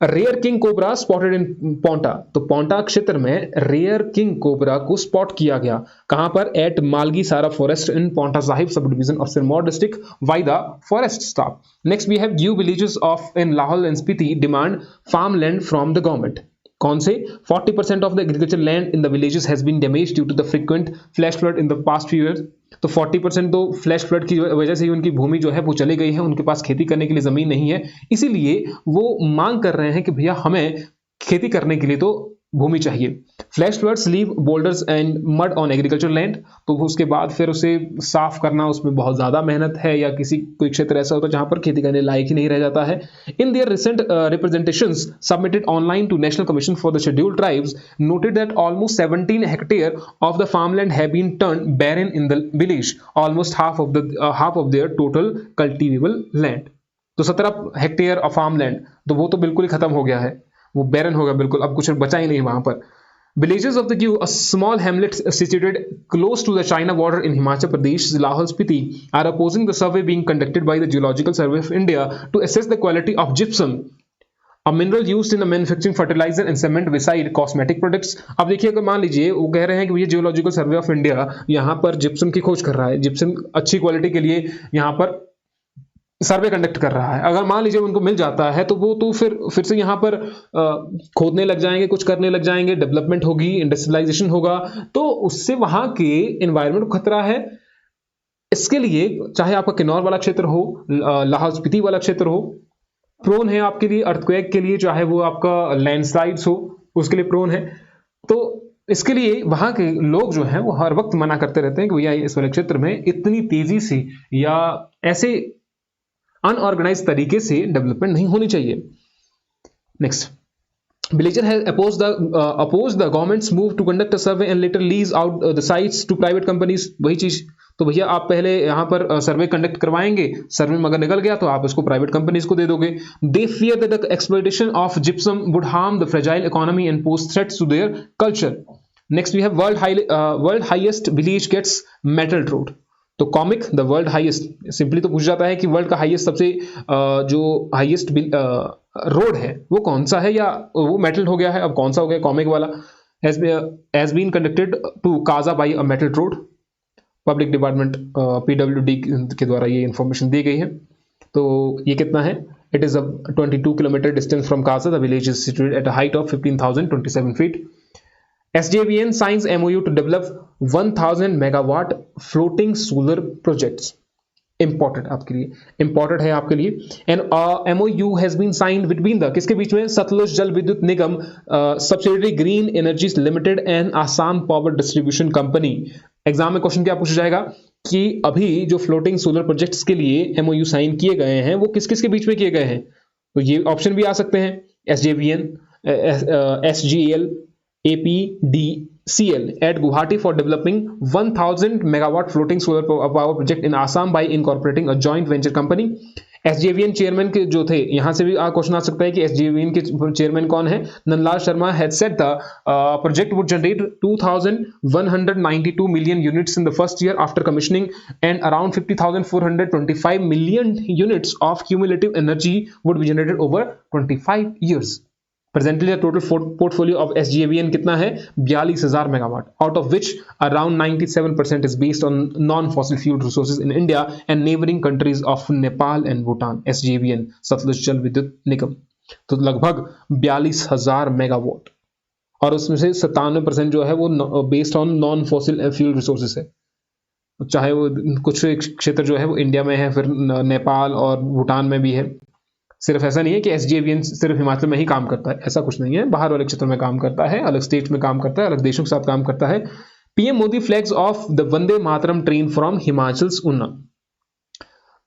Rare king cobra spotted in Paonta, तो पोंटा क्षेत्र में रेयर किंग कोबरा को स्पॉट किया गया। कहां पर? एट मालगी सारा forest in Paonta Sahib sub division of Sirmaur district by the forest staff. Next we have give villages of in Lahaul and Spiti demand farm land from the government. कौन से? 40% of the agriculture land in the villages has been damaged due to the frequent flash flood in the past few years. तो 40% तो flash flood की वजह से ही उनकी भूमि जो है वो चली गई है, उनके पास खेती करने के लिए जमीन नहीं है, इसीलिए वो मांग कर रहे हैं कि भैया हमें खेती करने के लिए तो भूमि चाहिए। Flash floods leave boulders and mud on agriculture land, तो उसके बाद फिर उसे साफ करना, उसमें बहुत ज्यादा मेहनत है, या कोई क्षेत्र ऐसा होता है जहां पर खेती करने लायक ही नहीं रह जाता है। In their recent representations submitted online to national commission for the scheduled tribes noted that almost 17 hectare of the farmland have been turned barren in the village, almost half of their total cultivable land. तो 17 hectare of farmland तो वो तो बिल्कुल ही खत्म हो गया है, वो बैरन होगा बिल्कुल, अब कुछ बचा ही नहीं वहां पर। Villages of the Q, a small hamlet situated close to the China border in Himachal Pradesh, Lahore Spiti, are opposing the survey being conducted by the Geological Survey of India to assess the quality of gypsum, a mineral used in the manufacturing fertilizer and cement beside cosmetic products. अब देखिए, अगर मान लीजिए वो कह रहे हैं कि ये जियोलॉजिकल सर्वे ऑफ इंडिया यहाँ पर जिप्सम की खोज कर रहा है, जिप्सम अच्छी क्वालिटी के लिए यहाँ पर सर्वे कंडक्ट कर रहा है, अगर मान लीजिए उनको मिल जाता है तो वो तो फिर से यहाँ पर खोदने लग जाएंगे, कुछ करने लग जाएंगे, डेवलपमेंट होगी, इंडस्ट्रियलाइजेशन होगा, तो उससे वहां के एनवायरनमेंट को खतरा है। इसके लिए चाहे आपका किन्नौर वाला क्षेत्र हो, लाहौल स्पीति वाला क्षेत्र हो, प्रोन है आपके लिए अर्थक्वेक के लिए, चाहे वो आपका लैंडस्लाइड्स हो उसके लिए प्रोन है। तो इसके लिए वहां के लोग जो हैं वो हर वक्त मना करते रहते हैं कि भैया इस वाले क्षेत्र में इतनी तेजी से या ऐसे अनऑर्गेनाइज तरीके से डेवलपमेंट नहीं होनी चाहिए। Next, Villager has opposed the government's move to conduct a survey and later lease out the sites to private companies. वही चीज, तो भैया आप पहले यहाँ पर सर्वे कंडक्ट करवाएंगे, सर्वे में अगर निकल गया तो आप इसको प्राइवेट कंपनीज को दे दोगे. They fear that the exploitation of gypsum would harm the fragile economy and pose threats to their culture. Next we have world highest village gets metal road. तो Komic the world highest, simply तो पूछ जाता है कि world का highest सबसे जो highest road है वो कौन सा है, या वो मेटल हो गया है, अब कौन सा हो गया कॉमिक वाला. Has been conducted to Kaza by a metal road. Public department PWD के द्वारा ये इंफॉर्मेशन दी गई है. तो ये कितना है? It is a 22 kilometre distance from Kaza. The village is situated at a height of 15,027 feet. SJVN signs MOU to develop 1000 megawatt floating solar projects. Important आपके लिए, important है आपके लिए. And MOU has been signed between the, किसके बीच में? सतलुज जल विद्युत निगम, subsidiary green energies limited and Assam power distribution company. Exam में question क्या पूछा जाएगा कि अभी जो फ्लोटिंग सोलर प्रोजेक्ट्स के लिए MOU साइन किए गए हैं वो किस किस के बीच में किए गए हैं? तो ये ऑप्शन भी आ सकते हैं, SJVN, SGEL, APDCL at Guwahati for developing 1000 megawatt floating solar power project in Assam by incorporating a joint venture company. SJVN chairman के जो थे, यहां से भी क्वेश्चन आ सकता है कि SJVN के चेयरमैन कौन है? Nandlal Sharma had said the project would generate 2,192 million units in the first year after commissioning and around 50,425 million units of cumulative energy would be generated over 25 years. Presently, the total portfolio of SJVN कितना है? 42,000 megawatt, out of which around 97% is based on non-fossil fuel resources in India and neighboring countries of Nepal and Bhutan. SJVN Satluj Jal Vidyut निगम, तो लगभग 42,000 megawatt, और उसमें से 97% जो है वो based on non fossil fuel resources है. चाहे वो कुछ क्षेत्र जो है वो इंडिया में है, फिर नेपाल और भूटान में भी है. सिर्फ ऐसा नहीं है कि SJVN सिर्फ हिमाचल में ही काम करता है, ऐसा कुछ नहीं है. बाहर वाले क्षेत्र में काम करता है, अलग स्टेट में काम करता है, अलग देशों के साथ काम करता है. PM Modi flags off the Vande Mataram train from Himachal's Una.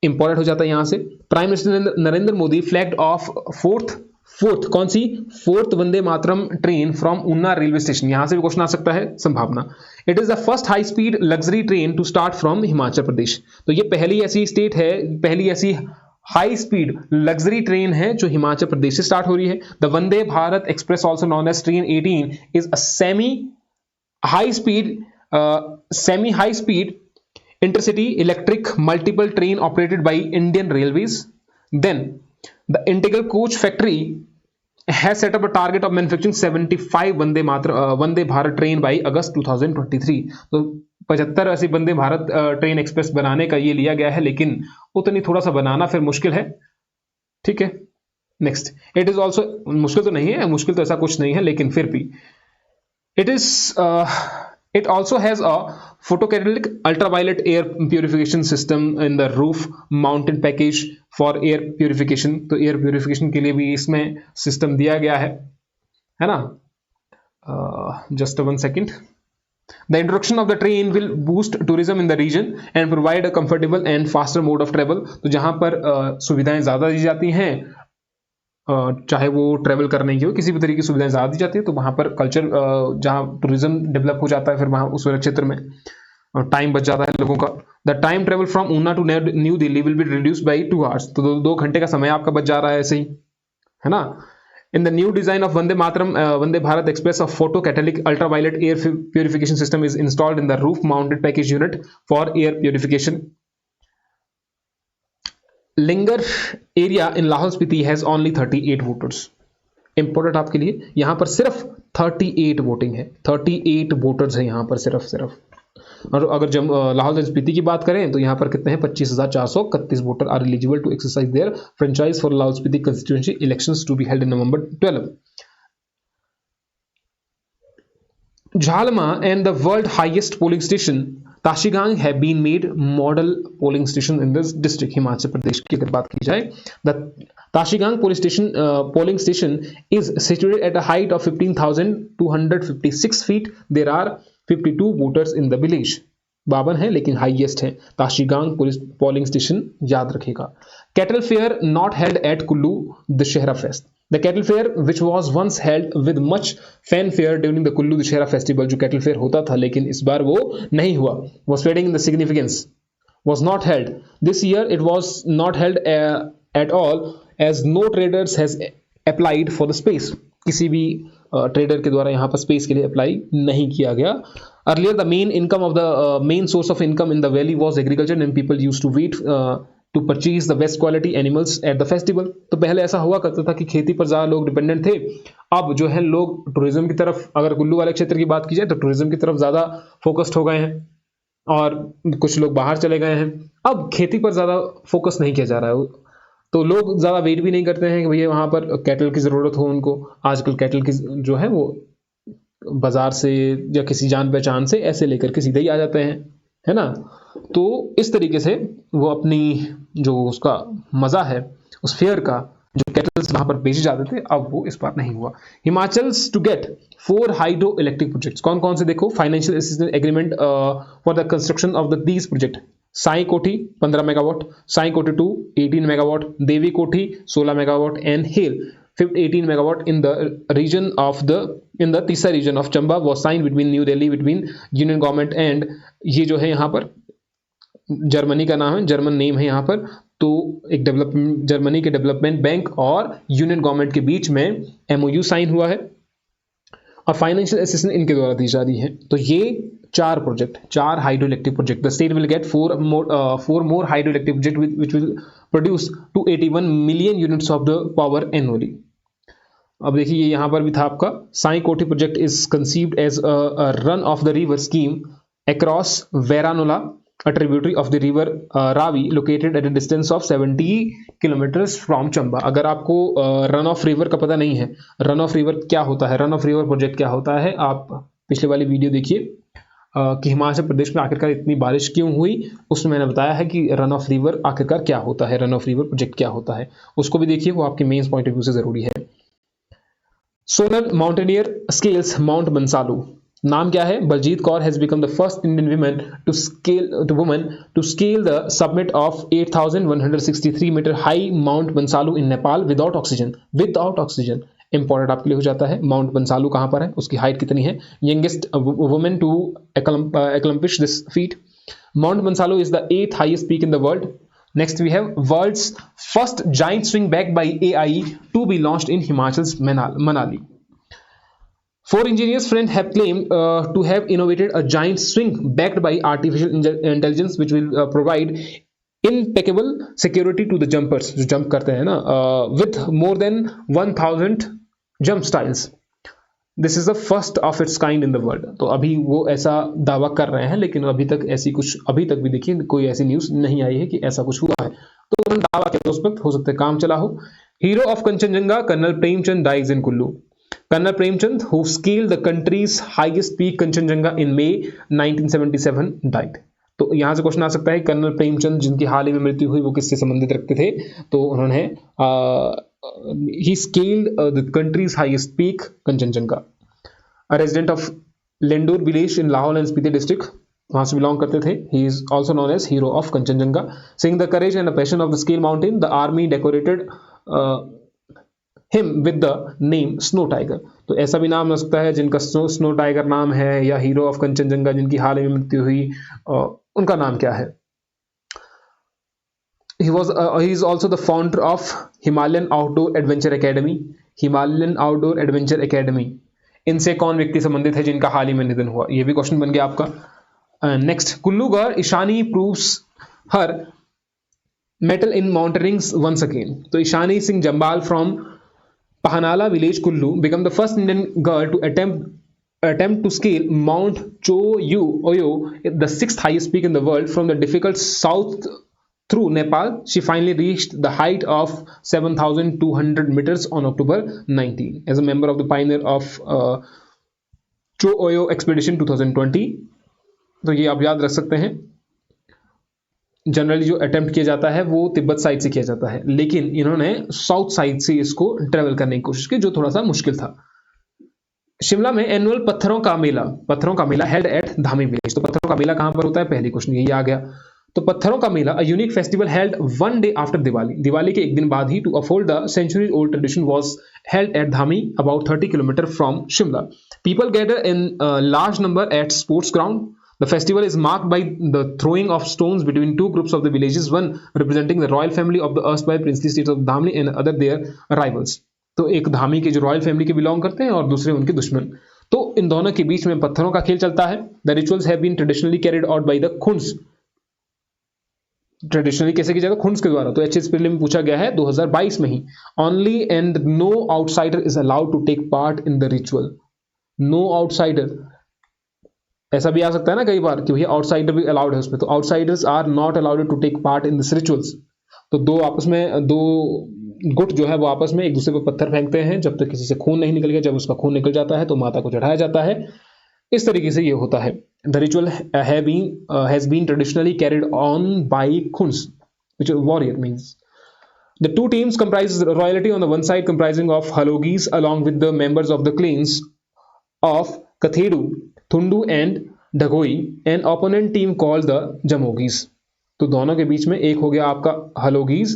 Important हो जाता है यहां से. Prime minister Narendra Modi flagged off fourth कौन सी? Fourth Vande Mataram train from Una railway station. यहां से भी क्वेश्चन आ सकता है, संभावना. It is the first high speed luxury train to start from Himachal Pradesh. तो ये पहली ऐसी स्टेट है, पहली ऐसी हाई स्पीड लग्जरी ट्रेन है जो हिमाचल प्रदेश से स्टार्ट हो रही है. The Vande Bharat express also known as train 18 is a semi high speed intercity electric multiple train operated by Indian Railways. Then the Integral Coach Factory has set up a target of manufacturing 75 Vande Bharat train by August 2023. तो 75 ऐसी Vande Bharat train express बनाने का ये लिया गया है, लेकिन उतनी थोड़ा सा बनाना फिर मुश्किल है. ठीक है. नेक्स्ट, इट इज ऑल्सो, मुश्किल तो नहीं है, मुश्किल तो ऐसा कुछ नहीं है, लेकिन फिर भी it also has a photocatalytic ultraviolet air purification system in the roof mounted package for air purification. तो air purification के लिए भी इसमें सिस्टम दिया गया है ना. Just one second. The introduction of the train will boost tourism in the region and provide a comfortable and faster mode of travel. तो जहां पर सुविधाएं ज्यादा दी जाती हैं, चाहे वो ट्रेवल करने की हो, किसी भी तरीके की सुविधाएं ज्यादा दी जाती है, तो वहां पर कल्चर, जहां टूरिज्म डेवलप हो जाता है, फिर वहां उस क्षेत्र में टाइम बच जाता है लोगों का. The time travel from Una to New Delhi will be reduced by 2 hours. तो 2 घंटे का समय आपका बच जा रहा है ऐसे ही, है ना. In the new design of Vande Bharat Express, a photocatalytic ultraviolet air purification system is installed in the roof-mounted package unit for air purification. Linger area in Lahaul Spiti has only 38 voters. Important आपके लिए, यहाँ पर सिर्फ 38 voting है, 38 voters है यहाँ पर सिर्फ. और अगर जब लाहौल स्पीति की बात करें तो यहाँ पर कितने हैं? 25,431 voter are eligible to exercise their franchise for Lahaul Spiti constituency elections to be held in November 12. Jhalma and the world highest polling station Tashigang have been made model polling station in this district. Himachal Pradesh की अगर बात की जाए, the Tashigang polling station is situated at a height of 15,256 feet. There are 52 voters in the village. 52 है लेकिन highest है ताशीगांग polling station, याद रखेगा. Cattle fair not held at Kullu Dussehra fest. The cattle fair which was once held with much fanfare during the Kullu Dussehra festival, जो cattle fair होता था लेकिन इस बार वो नहीं हुआ, was fading in the significance, was not held. This year it was not held at all as no traders has applied for the space. किसी भी ट्रेडर के द्वारा यहाँ पर स्पेस के लिए अप्लाई नहीं किया गया. Earlier the main income of the main source of income in the valley was agriculture and people used to wait to purchase the best quality animals at the festival. तो पहले ऐसा हुआ करता था कि खेती पर ज़्यादा लोग डिपेंडेंट थे. अब जो है लोग टूरिज्म की तरफ, अगर कुल्लू वाले क्षेत्र की बात की जाए तो टूरिज्म की तरफ ज़्यादा फोकस्ड हो गए हैं और कुछ लोग बाहर चले गए हैं. अब खेती पर ज़्यादा फोकस नहीं किया जा रहा है, तो लोग ज़्यादा वेट भी नहीं करते हैं कि भैया वहाँ पर कैटल की ज़रूरत हो उनको. आजकल कैटल की जो है वो बाज़ार से या किसी जान पहचान से ऐसे लेकर के सीधे ही आ जाते हैं, है ना. तो इस तरीके से वो अपनी जो उसका मज़ा है उस फेयर का, जो कैटल्स वहाँ पर बेचे जाते थे, अब वो इस बार नहीं हुआ. Himachal's to get 4 hydro electric projects. कौन कौन से देखो, financial assistance agreement for the construction of the these project. Sai Kothi 15 megawatt, Sai कोठी 2 18 मेगावाट, देवी कोठी 16 megawatt and hell 18 megawatt in the region of the in the तीसरा region of Chamba was signed between New Delhi between Union Government and ये जो है यहाँ पर Germany का नाम है, जर्मन नेम है यहाँ पर. तो एक डेवलपमेंट, जर्मनी के डेवलपमेंट बैंक और यूनियन गवर्नमेंट के बीच में MOU साइन हुआ है और फाइनेंशियल असिस्टेंस इनके द्वारा दी जा रही है. तो ये 4 project, 4 hydro electric project. The state will get 4 more hydro electric project which will produce 281 million units of the power annually. अब देखिए यहाँ पर भी था आपका Sai Kothi project is conceived as a run of the river scheme across Veranola, a tributary of the river Ravi located at a distance of 70 kilometers from Chamba. अगर आपको run of river का पता नहीं है, रन ऑफ रिवर क्या होता है, run of river project क्या होता है, आप पिछले वाली वीडियो देखिए कि हिमाचल प्रदेश में आखिरकार इतनी बारिश क्यों हुई, उसमें मैंने बताया है कि रन ऑफ रिवर आखिरकार क्या होता है, रन ऑफ रिवर प्रोजेक्ट क्या होता है, उसको भी देखिए, वो आपके मेंस पॉइंट ऑफ व्यू से जरूरी है. Sonal mountaineer scales Mount Manaslu. नाम क्या है, Baljeet Kaur has become the first Indian woman to scale the summit of 8163 metre high Mount Manaslu in Nepal without oxygen. Important आपके लिए हो जाता है, माउंट बंसालू कहां पर है, उसकी हाइट कितनी है. Youngest women to accomplish this feat. Mount Bansalu is the 8th highest peak in the world. Next we have world's first giant swing backed by AI to be launched in Himachal's Manali. 4 engineers friends have claimed to have innovated a giant swing backed by artificial intelligence which will provide impeccable security to the jumpers, जो jump करते हैं ना, with more than 1000 jump styles. This is the first of its kind in the world. तो अभी वो ऐसा दावा कर रहे हैं, लेकिन अभी तक भी देखिए कोई ऐसी न्यूज नहीं आई है कि ऐसा कुछ हुआ है. तो उन्होंने दावा किया, उस वक्त हो सकता है काम चला हो. Hero of Kanchenjunga colonel Premchand dies in Kullu. Colonel Premchand, who scaled the country's highest peak Kanchenjunga in May 1977, died. तो यहाँ से क्वेश्चन आ सकता है, कर्नल प्रेमचंद जिनकी हाल ही में मृत्यु हुई वो किससे संबंधित रखते थे, तो उन्होंने he scaled the country's highest peak Kanchenjunga. A resident of Lendur village in Lahaul and Spiti district, वहाँ से बिलोंग करते थे. He is also known as hero of Kanchenjunga. Seeing the courage and the passion of the scale mountain, the army decorated him with the name Snow Tiger. तो ऐसा भी नाम हो सकता है जिनका स्नो टाइगर नाम है, या हीरो ऑफ कंचनजंगा जिनकी हाल ही में मृत्यु हुई, उनका नाम क्या है. he is also the founder of Himalayan Outdoor Adventure Academy. Himalayan Outdoor Adventure Academy, इनसे कौन व्यक्ति संबंधित है जिनका हाल ही में निधन हुआ, ये भी क्वेश्चन बन गया आपका. Next, Kullu girl Ishani proves her mettle in mountaineering once again. तो Ishani Singh Jamwal from Pahanala village Kullu became the first Indian girl to attempt to scale Mount Cho-Oyo, the 6th highest peak in the world, from the difficult south through Nepal. She finally reached the height of 7,200 meters on October 19 as a member of the pioneer of Cho-Oyo expedition 2020. तो ये आप याद रख सकते हैं. Generally जो attempt किया जाता है वो तिब्बत साइड से किया जाता है, लेकिन इन्होंने साउथ साइड से इसको ट्रेवल करने की कोशिश की, जो थोड़ा सा मुश्किल था. शिमला में एनुअल पत्थरों का मेला हेल्ड एट धामी विलेज. तो पत्थरों का मेला कहां पर होता है, पहली क्वेश्चन यही आ गया. तो पत्थरों का मेला, a unique festival held 1 day after Diwali. Diwali के एक दिन बाद ही, to uphold the century old tradition, was held at Dhami, about 30 kilometers from Shimla. People gather in a large number at sports ground. The festival is marked by the throwing of stones between two groups of the villages, one representing the royal family of the erstwhile princely state of Dhamni and other their rivals. तो एक धामी के जो royal family के belong करते हैं और दूसरे उनके दुश्मन. तो इन दोनों के बीच में पत्थरों का खेल चलता है. The rituals have been traditionally carried out by the Khunds. Traditionally कैसे किया जाएगा? खुंस के द्वारा. तो एचएस प्रीलिम में पूछा गया है 2022 में ही. Only and no outsider is allowed to take part in the ritual. No outsider. ऐसा भी आ सकता है ना कई बार कि भैया आउटसाइडर भी अलाउड है उसमें. तो outsiders are not allowed to take part in this rituals. तो दो गुट जो है वो आपस में एक दूसरे पर पत्थर फेंकते हैं जब तक किसी से खून नहीं निकल गया. जब उसका खून निकल जाता है तो माता को चढ़ाया जाता है. इस तरीके से ये होता है. The ritual has been traditionally carried on by Khunds, which warrior means. The two teams comprise royalty on the one side, comprising of Halogis along with the members of the clans of Kathedu, Thundu and Dagoi, an opponent team called the Jamogis. तो दोनों के बीच में एक हो गया आपका Halogis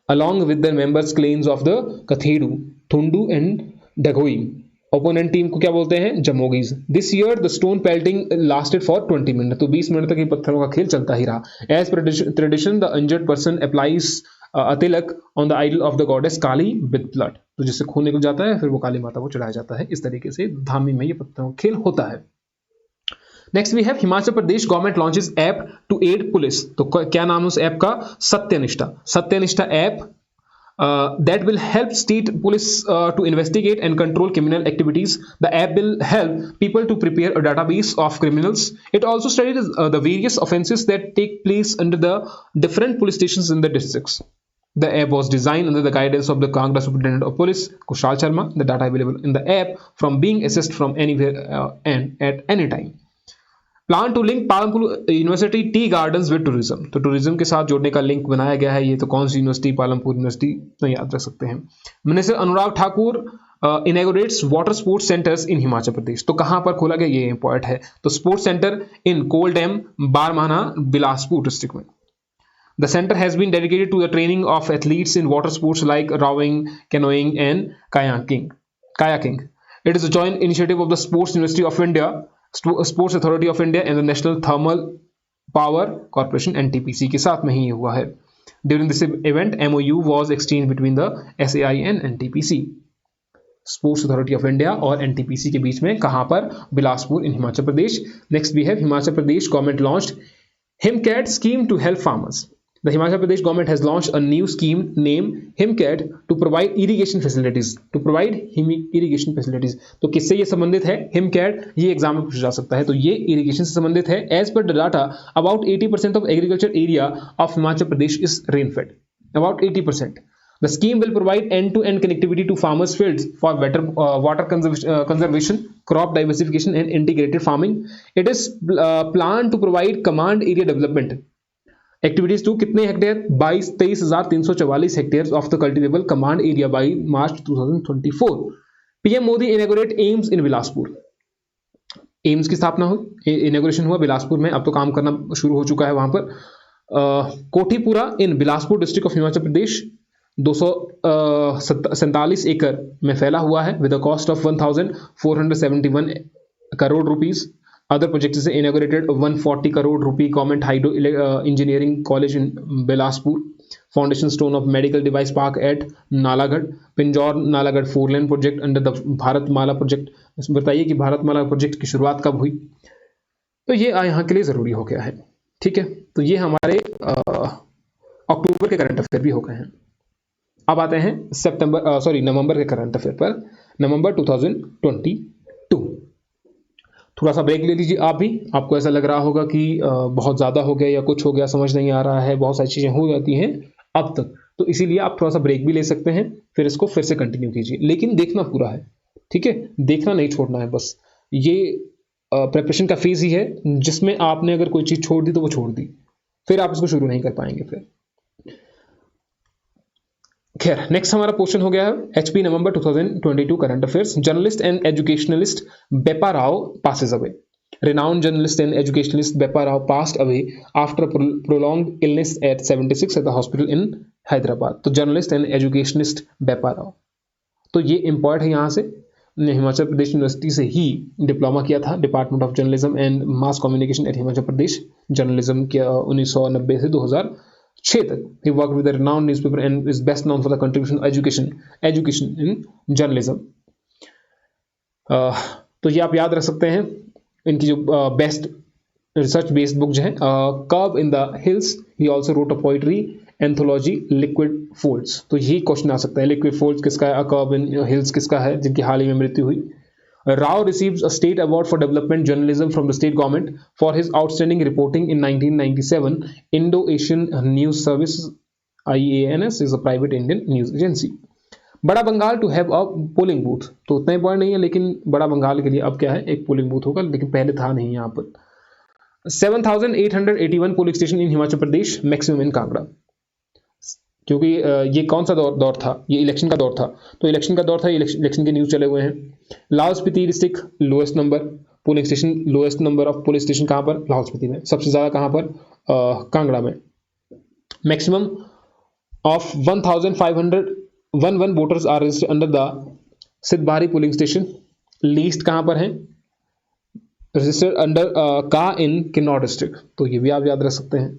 along with the members clans of the Kathedu, Thundu and Dagoi. Opponent team को क्या बोलते हैं? Jamogis. This year the stone pelting lasted for 20 minute. तो 20 मिनट तक ये पत्थरों का खेल चलता ही रहा. As per tradition the injured person applies अतिलक on the idol of the goddess Kali with blood. तो जिससे खून निकल जाता है फिर वो काली माता को चढ़ाया जाता है. इस तरीके से धामी में ये पत्थरों का खेल होता है. Next we have Himachal Pradesh government launches app to aid police. तो क्या नाम है उस ऐप का? Satyanishtha. Satyanishtha app that will help state police to investigate and control criminal activities. The app will help people to prepare a database of criminals. It also studies the various offenses that take place under the different police stations in the districts. The app was designed under the guidance of the Kangra Superintendent of Police, Kushal Sharma. The data available in the app from being accessed from anywhere and at any time. Plan to link Palampur university tea gardens with tourism. तो tourism के साथ जोड़ने का link बनाया गया है. ये तो कौन सी यूनिवर्सिटी? पालमपुर यूनिवर्सिटी. तो याद रख सकते हैं. Minister Anurag Thakur inaugurates water sports centres in Himachal Pradesh. तो कहां पर खोला गया? ये इंपॉर्टेंट है. तो sports centre in Kol dam, Barmana, Bilaspur district में. The center has been dedicated to the training of athletes in water sports like rowing, canoeing, and kayaking. It is a joint initiative of the Sports University of India, sports authority of India and the national thermal power corporation NTPC के साथ में ही हुआ है. During this event MOU was exchange between the SAI and NTPC. Sports authority of India और NTPC के बीच में. कहां पर? Bilaspur in Himachal Pradesh. Next we have Himachal Pradesh government launched Himcad scheme to help farmers. The Himachal Pradesh government has launched a new scheme named HIMCAT to provide irrigation facilities. irrigation facilities. तो किससे ये संबंधित है? HIMCAT ये एग्जाम में पूछा जा सकता है. तो ये इरिगेशन से संबंधित है. As per the data, about 80% of agriculture area of Himachal Pradesh is rain-fed. About 80%. The scheme will provide end-to-end connectivity to farmers' fields for better water conservation, crop diversification, and integrated farming. It is planned to provide command area development. Activities to कितने hectare? 23,344 hectare of the cultivable command area by March 2024. PM Modi inaugurate AIIMS in Bilaspur. AIIMS की स्थापना हुई, inauguration हुआ बिलासपुर में. अब तो काम करना शुरू हो चुका है वहां पर. कोठीपुरा इन बिलासपुर डिस्ट्रिक्ट ऑफ हिमाचल प्रदेश 247 एकड़ में फैला हुआ है with a cost of 1,471 crore rupees. Other projects is inaugurated 140 crore rupee government hydro engineering college in Bilaspur. Foundation stone of medical device park at Nalagarh. Pinjore Nalagarh 4-lane project under the Bharatmala project. बताइए कि Bharatmala project की शुरुआत कब हुई? तो ये यहाँ के लिए जरूरी हो गया है. ठीक है, तो ये हमारे अक्टूबर के करंट अफेयर भी हो गए हैं. अब आते हैं नवंबर के करंट अफेयर पर. नवंबर 2022. थोड़ा सा ब्रेक ले लीजिए आप भी. आपको ऐसा लग रहा होगा कि बहुत ज़्यादा हो गया या कुछ हो गया, समझ नहीं आ रहा है, बहुत सारी चीज़ें हो जाती हैं अब तक. तो इसीलिए आप थोड़ा सा ब्रेक भी ले सकते हैं, फिर इसको फिर से कंटिन्यू कीजिए. लेकिन देखना पूरा है, ठीक है? देखना नहीं छोड़ना है. बस ये प्रिपरेशन का फेज ही है जिसमें आपने अगर कोई चीज़ छोड़ दी तो वो छोड़ दी, फिर आप इसको शुरू नहीं कर पाएंगे फिर. खैर, नेक्स्ट हमारा क्वेश्चन हो गया है HP November 2022 current affairs. Journalist and educationalist Bepa Rao passes away. Renowned journalist and educationalist Bepa Rao passed away after a prolonged illness at 76 at the hospital in Hyderabad. तो जर्नलिस्ट एंड एजुकेशनिस्ट बेपा राव. तो ये import है यहाँ से, Himachal Pradesh university से ही diploma किया था, department of journalism and mass communication at Himachal Pradesh, journalism किया 1990 से 2006 तक। He work with the renowned newspaper and is best known for the contribution education in journalism. तो ये आप याद रख सकते हैं। इनकी जो बेस्ट रिसर्च बेस्ड बुक जो है, curve in the hills, he also wrote a poetry anthology liquid folds. तो यही क्वेश्चन आ सकता है, लिक्विड फोल्ड्स किसका है, अ कर्व इन हिल्स किसका है, जिनकी हाल ही में मृत्यु हुई। Rao receives a state award for development journalism from the state government for his outstanding reporting in 1997. Indo-Asian News Service (IANS) is a private Indian news agency. Bara Bhangal to have a polling booth, तो उतना important नहीं है, लेकिन बड़ा बंगाल के लिए अब क्या है, एक पोलिंग बूथ होगा, लेकिन पहले था नहीं यहाँ पर। 7,881 polling station in Himachal Pradesh, maximum in Kangra. क्योंकि ये कौन सा दौर था, ये इलेक्शन का दौर था, तो इलेक्शन का दौर था, इलेक्शन के न्यूज़ चले हुए हैं। Lahaul Spiti district lowest number polling station, lowest number of polling station कहाँ पर, लाहौल स्पीति में। सबसे ज़्यादा कहाँ पर, कांगड़ा में। Maximum of 1,511 voters are registered under the Sidhbari polling station. Least कहाँ पर है, रजिस्टर्ड अंडर का इन किन्नौर डिस्ट्रिक्ट, तो ये भी आप याद रख सकते हैं।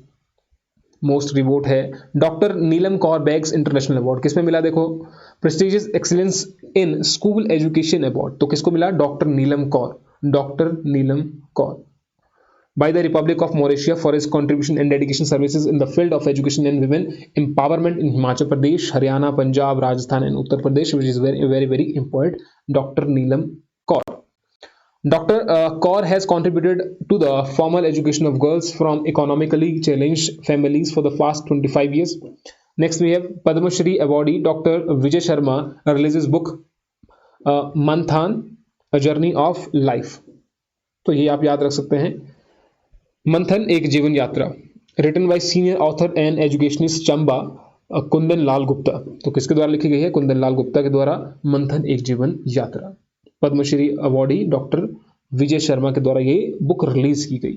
मोस्ट रिवोट है डॉक्टर नीलम कौर बैग्स इंटरनेशनल अवार्ड, किसमें मिला, देखो, prestigious excellence in school education award, तो किसको मिला, doctor Neelam Kaur by the Republic of Mauritius for his contribution and dedication services in the field of education and women empowerment in Himachal Pradesh, Haryana, Punjab, Rajasthan and Uttar Pradesh, which is very important. Dr. Neelam Kaur. Dr. Kaur has contributed to the formal education of girls from economically challenged families for the past 25 years. Next we have Padma Shri awardee Dr. Vijay Sharma releases book Manthan, A Journey of Life. तो ये आप याद रख सकते हैं। मंथन Ek Jeevan Yatra, written by senior author and educationist Chamba Kundan Lal Gupta, तो किसके द्वारा लिखी गई है, कुंदन लाल गुप्ता के द्वारा मंथन एक जीवन यात्रा। पद्मश्री अवार्डी डॉक्टर विजय शर्मा के द्वारा ये बुक रिलीज की गई।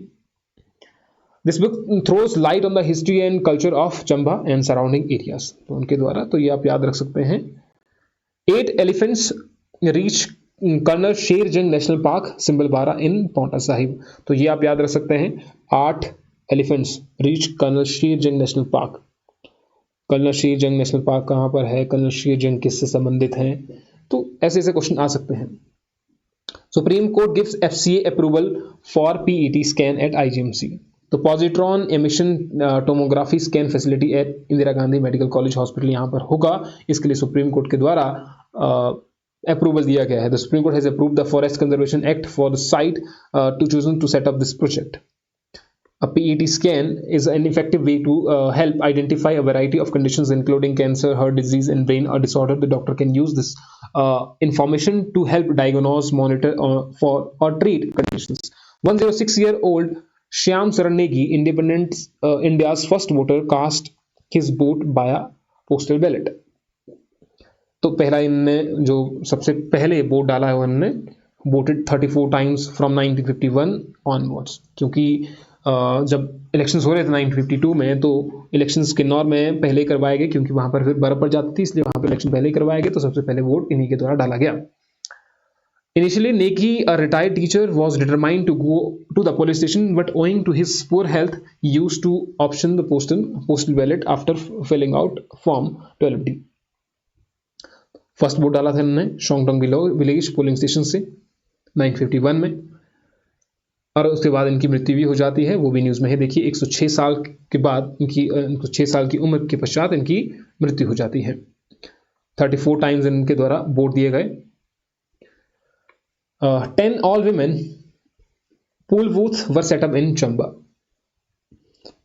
This book throws light on the history and culture of Chamba and surrounding areas, तो उनके द्वारा, तो ये आप याद रख सकते हैं। 8 एलिफेंट्स रीच कर्नल शेर जंग नेशनल पार्क सिंबलबारा इन पाउंटा साहिब, तो ये आप याद रख सकते हैं। 8 एलिफेंट्स रीच कर्नल शेर जंग नेशनल पार्क। कर्नल शेर जंग नेशनल पार्क कहाँ पर है, कर्नल शेर जंग किससे संबंधित है, तो ऐसे ऐसे क्वेश्चन आ सकते हैं। Supreme court gives FCA approval for PET scan at IGMC, तो positron emission tomography scan facility at Indira Gandhi medical college hospital यहाँ पर होगा, इसके लिए सुप्रीम कोर्ट के द्वारा अप्रूवल दिया गया है। The supreme court has approved the forest conservation act for the site to chosen to set up this project. A PET scan is an effective way to help identify a variety of conditions including cancer, heart disease and brain or disorder. The doctor can use this information to help diagnose, monitor or treat conditions. 106-year-old Shyam Saran Negi, India's first voter, cast his vote via postal ballot. तो पहला इनने जो सबसे पहले vote डाला है उन्होंने voted 34 times from 1951 onwards, क्योंकि जब इलेक्शंस हो रहे थे 1952 में, तो इलेक्शंस किन्नौर में पहले करवाए गए, क्योंकि वहां पर फिर बर्फ पड़ जाती थी, इसलिए वहां पर इलेक्शन पहले ही करवाए गए, तो सबसे पहले वोट इन्हीं के द्वारा डाला गया। Initially, Neki, a retired teacher, was determined to go to the police station, but owing to his poor health, he used to option the postal ballot after filling out form 12D. First vote डाला था इन्होंने Shongtong village polling station से 1951 में, और उसके बाद इनकी मृत्यु भी हो जाती है, वो भी न्यूज़ में है। देखिए 106 साल के बाद इनकी 6 साल की उम्र के पश्चात इनकी मृत्यु हो जाती है। 34 टाइम्स इनके द्वारा वोट दिए गए। 10 all women poll booths were set up in Chamba.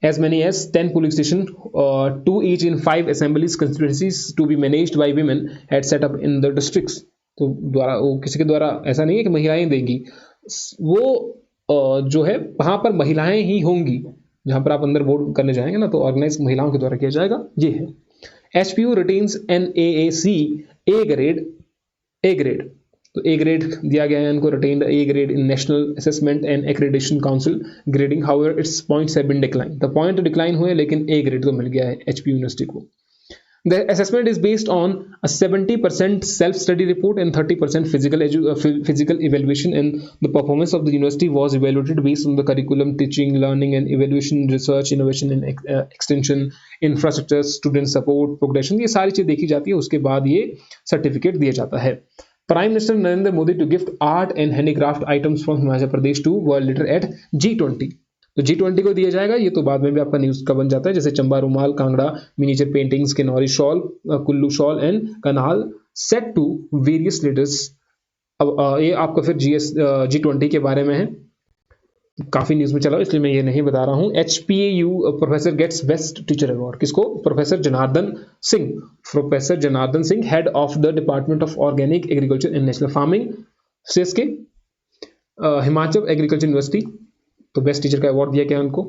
As many as 10 polling stations, 2 each in 5 assemblies constituencies to be managed by women had set up in the districts. तो द्वारा वो किसी के द्वारा ऐसा नहीं है कि महिलाएं देंगी, वो जो है वहां पर महिलाएं ही होंगी, जहां पर आप अंदर वोट करने जाएंगे ना, तो ऑर्गेनाइज महिलाओं के द्वारा किया जाएगा। ये है HPU retains NAAC A grade, तो A ग्रेड दिया गया है इनको, retained A grade in national assessment and accreditation council grading, however its points have been decline, the point decline हुए लेकिन A ग्रेड तो मिल गया है HPU यूनिवर्सिटी को। The assessment is based on a 70% self-study report and 30% physical evaluation, and the performance of the university was evaluated based on the curriculum, teaching, learning and evaluation, research, innovation and extension, infrastructure, student support, progression, ये सारी चीज देखी जाती है। उसके बाद ये certificate दिया जाता है। Prime Minister Narendra Modi to gift art and handicraft items from Himachal Pradesh to world leader at G20। तो G20 को दिया जाएगा, ये तो बाद में भी आपका न्यूज का बन जाता है, जैसे चंबा रुमाल, Kangra miniature paintings, Kinnauri shawl, Kullu shawl and canal set to various leaders. अब ये आपका फिर G20 के बारे में है, काफी न्यूज में चला इसलिए मैं ये नहीं बता रहा हूँ। HPAU professor gets best teacher award, किसको? Professor Janardan Singh. Professor Janardan Singh, head of the department of organic agriculture and national farming, CSK Himachal agriculture university, तो बेस्ट टीचर का अवार्ड दिया गया उनको।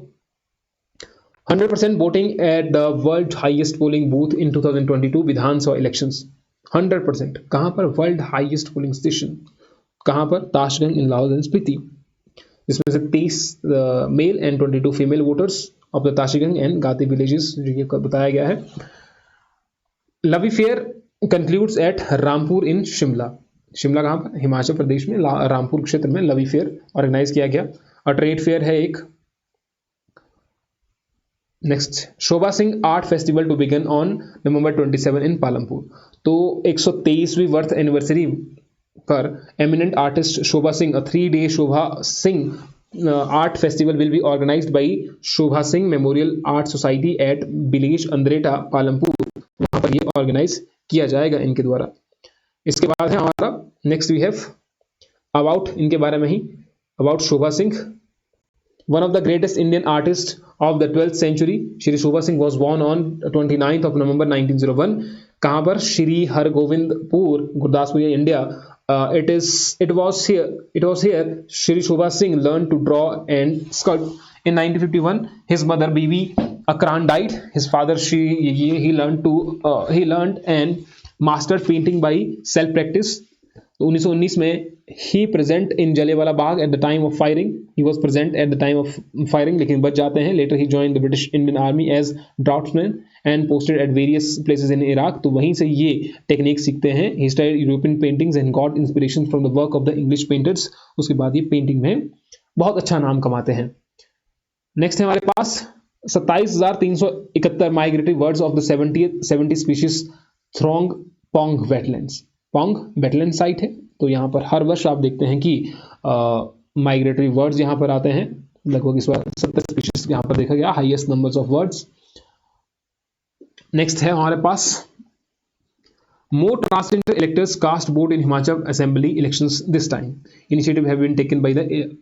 100% voting at the world highest polling booth in 2022 Vidhan Sabha elections. 100% कहां पर? World highest polling station कहां पर? Tashigang in Lahaul and Spiti, जिसमें से 30 male and 22 female voters of the Tashigang and Gati villages, जो ये बताया गया है। Lavi fair concludes at Rampur in Shimla. Shimla कहां पर? हिमाचल प्रदेश में रामपुर क्षेत्र में लवी फेयर ऑर्गेनाइज किया गया। और ट्रेड फेयर है एक। Next, Shobha Singh art festival to begin on November 27 in Palampur. तो 123वीं बर्थ एनिवर्सरी पर eminent artist Shobha Singh, a 3-day Shobha Singh art festival will be organized by Shobha Singh memorial art society at village Andretta Palampur. वहां पर ये ऑर्गेनाइज किया जाएगा इनके द्वारा। इसके बाद है हमारा नेक्स्ट वी हैव अबाउट, इनके बारे में ही, about Sobha Singh, one of the greatest Indian artists of the 12th century. Shri Shobha Singh was born on 29th of November 1901. कहाँ पर? Sri Hargobindpur, Gurdaspur, India. It was here Shri Shobha Singh learned to draw and sculpt. In 1951, his mother Bibi Akran died. His father he learned and mastered painting by self practice. तो 1919 में he present in Jallianwala Bagh at the time of firing. He was present at the time of firing, लेकिन बच जाते हैं। Later he joined the British Indian Army as draughtsman and posted at various places in Iraq. तो वहीं से ये technique सीखते हैं। He studied European paintings and got inspiration from the work of the English painters. उसके बाद ये painting में बहुत अच्छा नाम कमाते हैं। नेक्स्ट है हमारे पास 27,371 migratory birds of the 70 species throng Pong wetlands. Pong wetland site है, तो यहाँ पर हर वर्ष आप देखते हैं कि माइग्रेटरी बर्ड्स यहाँ पर आते हैं। लगभग इस बार 70 स्पीशीज यहाँ पर देखा गया, highest numbers of birds. Next है हमारे पास more transgender electors cast vote in Himachal assembly elections this time. Initiative have been taken by the,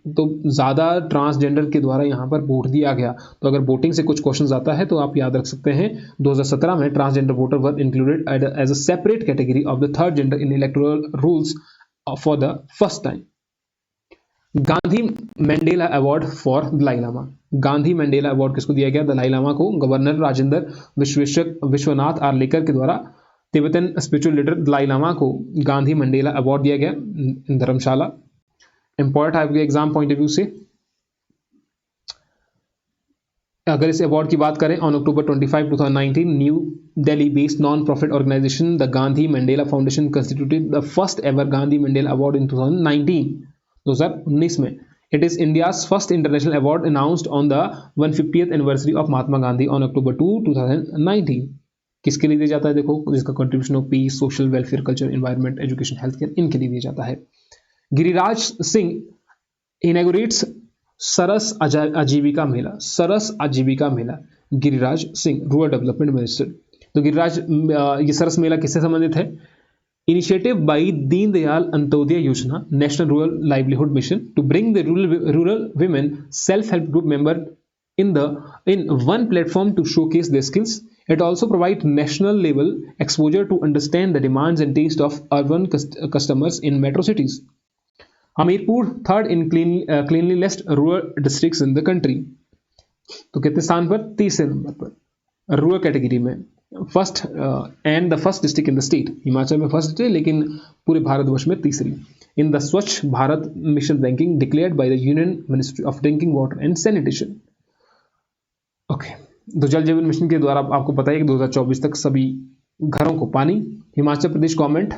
तो ज्यादा ट्रांसजेंडर के द्वारा यहाँ पर वोट दिया गया। तो अगर वोटिंग से कुछ क्वेश्चंस आता है तो आप याद रख सकते हैं। 2017 में transgender voter were included as a separate category of the third gender in electoral rules for the first time. Gandhi Mandela award for Dalai Lama. Gandhi Mandela award किसको दिया गया? दलाई लामा को। गवर्नर राजेंद्र विश्वनाथ आर्लेकर के द्वारा Tibetan spiritual leader Dalai Lama को गांधी मंडेला अवार्ड दिया गया धर्मशाला। इंपॉर्टेंट आपके एग्जाम पॉइंट ऑफ व्यू से अगर इस अवार्ड की बात करें, on October 25, 2019, new Delhi based non profit organisation the Gandhi Mandela foundation constituted the first ever Gandhi Mandela award in 2019 में। It is India's first international award announced on the 150th anniversary of Mahatma Gandhi on October 2, 2019। किसके लिए दिया जाता है? देखो, जिसका contribution of peace, social welfare, culture, environment, education, health care, इनके लिए दिया जाता है। गिरिराज सिंह इनॉग्रेट्स सरस आजीविका मेला। सरस आजीविका मेला, Giriraj Singh, rural development minister. तो गिरिराज, ये सरस मेला किससे संबंधित है? Initiative by Deendayal Antyodaya Yojana, national rural livelihood mission to bring the rural women self-help group member in one platform to showcase their skills. It also provides national level exposure to understand the demands and taste of urban customers in metro cities. Hamirpur, third in cleanliest rural districts in the country. तो कितने स्थान पर? 30 number पर rural category में। First and the first district in the state. Himachal में first है, लेकिन पूरे भारतवर्ष में तीसरी। इन द स्वच्छ Bharat mission ranking declared by the union ministry of drinking water and sanitation. Okay, तो जल जीवन मिशन के द्वारा आपको पता है कि 2024 तक सभी घरों को पानी। Himachal Pradesh government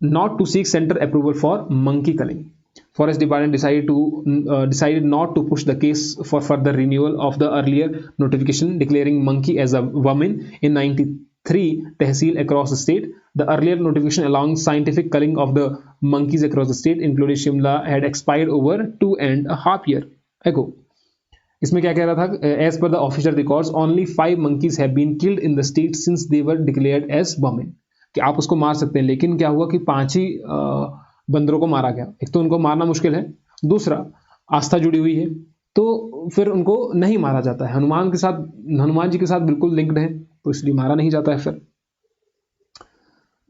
not to seek center approval for monkey culling. Forest Department decided not to push the case for further renewal of the earlier notification declaring monkey as a vermin in 93 tehsil across the state. The earlier notification allowing scientific culling of the monkeys across the state, including Shimla, had expired over 2.5 years ago. इसमें क्या कह रहा था? As per the official records, only 5 monkeys have been killed in the state since they were declared as vermin. कि आप उसको मार सकते हैं, लेकिन क्या हुआ कि 5 ही बंदरों को मारा गया। एक तो उनको मारना मुश्किल है, दूसरा आस्था जुड़ी हुई है, तो फिर उनको नहीं मारा जाता है। हनुमान जी के साथ बिल्कुल लिंक्ड है, तो इसलिए मारा नहीं जाता है। फिर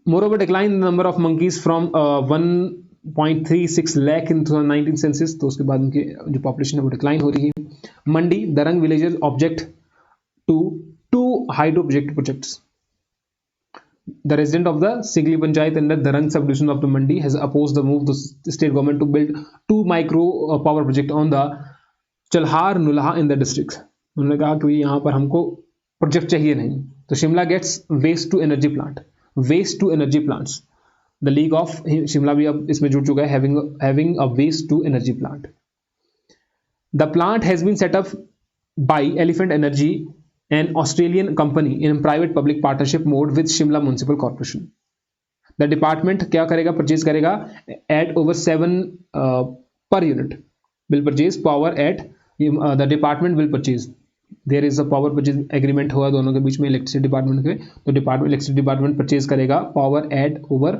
moreover decline the number of monkeys from 1.36 lakh in 2019 census, तो उसके बाद उनकी जो पॉपुलेशन है वो डिक्लाइन हो रही है। Mandi Darang villages object to 2 hydro projects. The resident of the Sigli Panchayat under Dharang subdivision of the Mandi has opposed the move of the state government to build 2 micro power project on the Chalhar Nulha in the district. उन्होंने कहा कि यहाँ पर हमको project चाहिए नहीं, तो Shimla gets waste to energy plants. The league of Shimla भी अब इसमें जुड़ चुका है, having a waste to energy plant. The plant has been set up by Elephant Energy, an Australian company in private public partnership mode with Shimla Municipal Corporation. The department क्या करेगा? Purchase करेगा at over 7 per unit will purchase power at the department will purchase. There is a power purchase agreement हुआ दोनों के बीच में electricity department के, तो इलेक्ट्रिसिटी डिपार्टमेंट परचेज करेगा power at over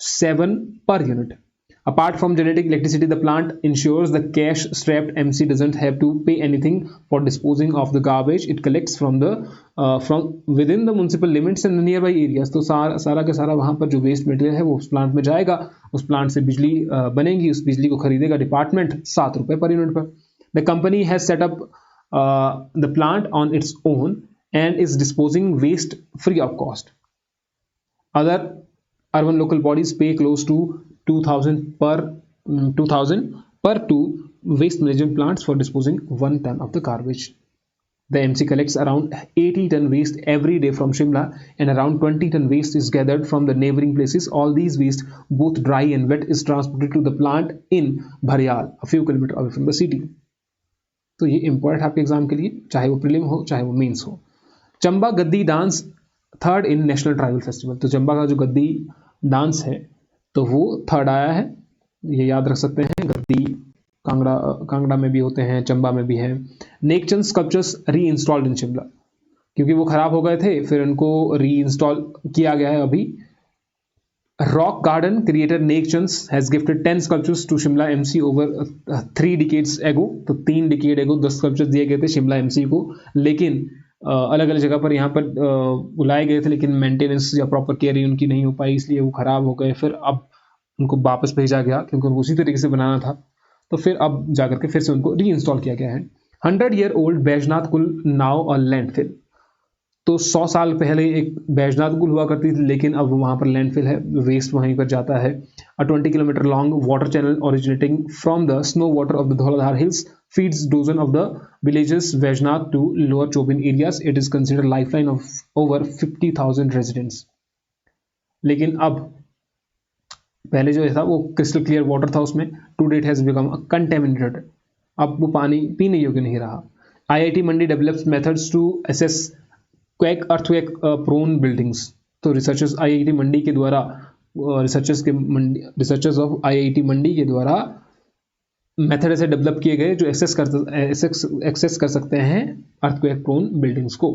7 per unit. Apart from generating electricity, the plant ensures the cash-strapped MC doesn't have to pay anything for disposing of the garbage it collects from within the municipal limits and the nearby areas. तो सारा के सारा वहाँ पर जो waste material है वो उस प्लांट में जाएगा, उस प्लांट से बिजली बनेगी, उस बिजली को खरीदेगा डिपार्टमेंट 7 रुपये पर यूनिट पर। The company has set up the plant on its own and is disposing waste free of cost. Other urban local bodies pay close to 2000 per 2 waste management plants for disposing 1 ton of the garbage. The MC collects around 80 ton waste every day from Shimla, and around 20 ton waste is gathered from the neighboring places. All these waste, both dry and wet, is transported to the plant in Bharyal, a few kilometers away from the city. तो ये important आपके exam के लिए, चाहे वो prelim हो चाहे वो मेंस हो। चंबा गद्दी डांस 3rd इन नेशनल ट्राइबल फेस्टिवल। तो चंबा का जो गद्दी डांस है तो वो 3rd आया है, ये याद रख सकते हैं। गद्दी कांगड़ा में भी होते हैं, चंबा में भी है। नेकचंद स्कल्पचर्स री इंस्टॉल्ड इन शिमला, क्योंकि वो खराब हो गए थे, फिर उनको री इंस्टॉल किया गया है अभी। Rock garden creator Nekchand has gifted 10 sculptures to Shimla MC over 3 decades ago. तो 3 डिकेड एगो 10 स्कल्पचर्स दिए गए थे शिमला एमसी को, लेकिन अलग अलग जगह पर यहाँ पर बुलाए गए थे, लेकिन मेंटेनेंस या प्रॉपर केयर उनकी नहीं हो पाई, इसलिए वो खराब हो गए। फिर अब उनको वापस भेजा गया, क्योंकि उनको उसी तरीके से बनाना था, तो फिर अब जाकर के फिर से उनको री इंस्टॉल किया गया है। 100-year old बैजनाथ कुल नाउ अ लैंडफिल। तो 100 साल पहले एक बैजनाथ कुल हुआ करती थी, लेकिन अब वहाँ पर लैंडफिल है, वेस्ट वहीं पर जाता है। अ 20 kilometre long water channel originating from the snow water of the Dhauladhar hills feeds dozen of the villages Vajnath to lower Chobin areas. It is considered lifeline of over 50,000 residents. लेकिन अब पहले जो था वो क्रिस्टल क्लियर वाटर था, उसमें to date has become contaminated, अब वो पानी पीने योग्य नहीं रहा। IIT Mandi develops methods to assess quake earthquake prone buildings. तो रिसर्चर्स IIT मंडी के द्वारा रिसर्चर्स ऑफ IIT मंडी के द्वारा मेथड ऐसे डेवलप किए गए जो एक्सेस कर सकते हैं अर्थक्वेक प्रोन बिल्डिंग्स को।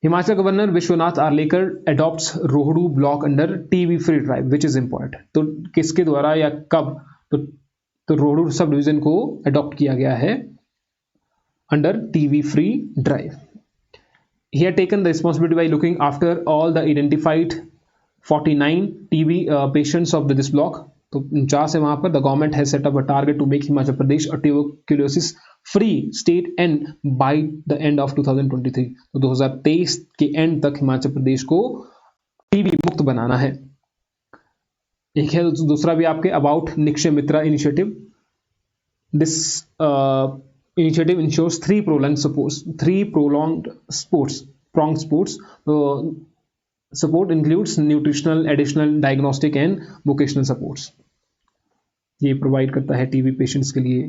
Himachal governor Vishwanath Arlekar adopts Rohru block under TB free drive which is important. तो किसके द्वारा या कब? तो रोहडू सब डिवीजन को अडॉप्ट किया गया है under TB free drive. He had taken the responsibility by looking after all the identified 49 TB patients of this block. तो 49 है वहां पर। The government has set up a target to make Himachal Pradesh a tuberculosis free state and by the end of 2023। तो 2023 के and तक हिमाचल प्रदेश को TB मुक्त बनाना है। एक है दूसरा भी आपके about Nikshay Mitra initiative. This initiative ensures 3 prolonged sports pronged sports support includes nutritional, additional, diagnostic and vocational supports. ये प्रोवाइड करता है टीबी पेशेंट्स के लिए.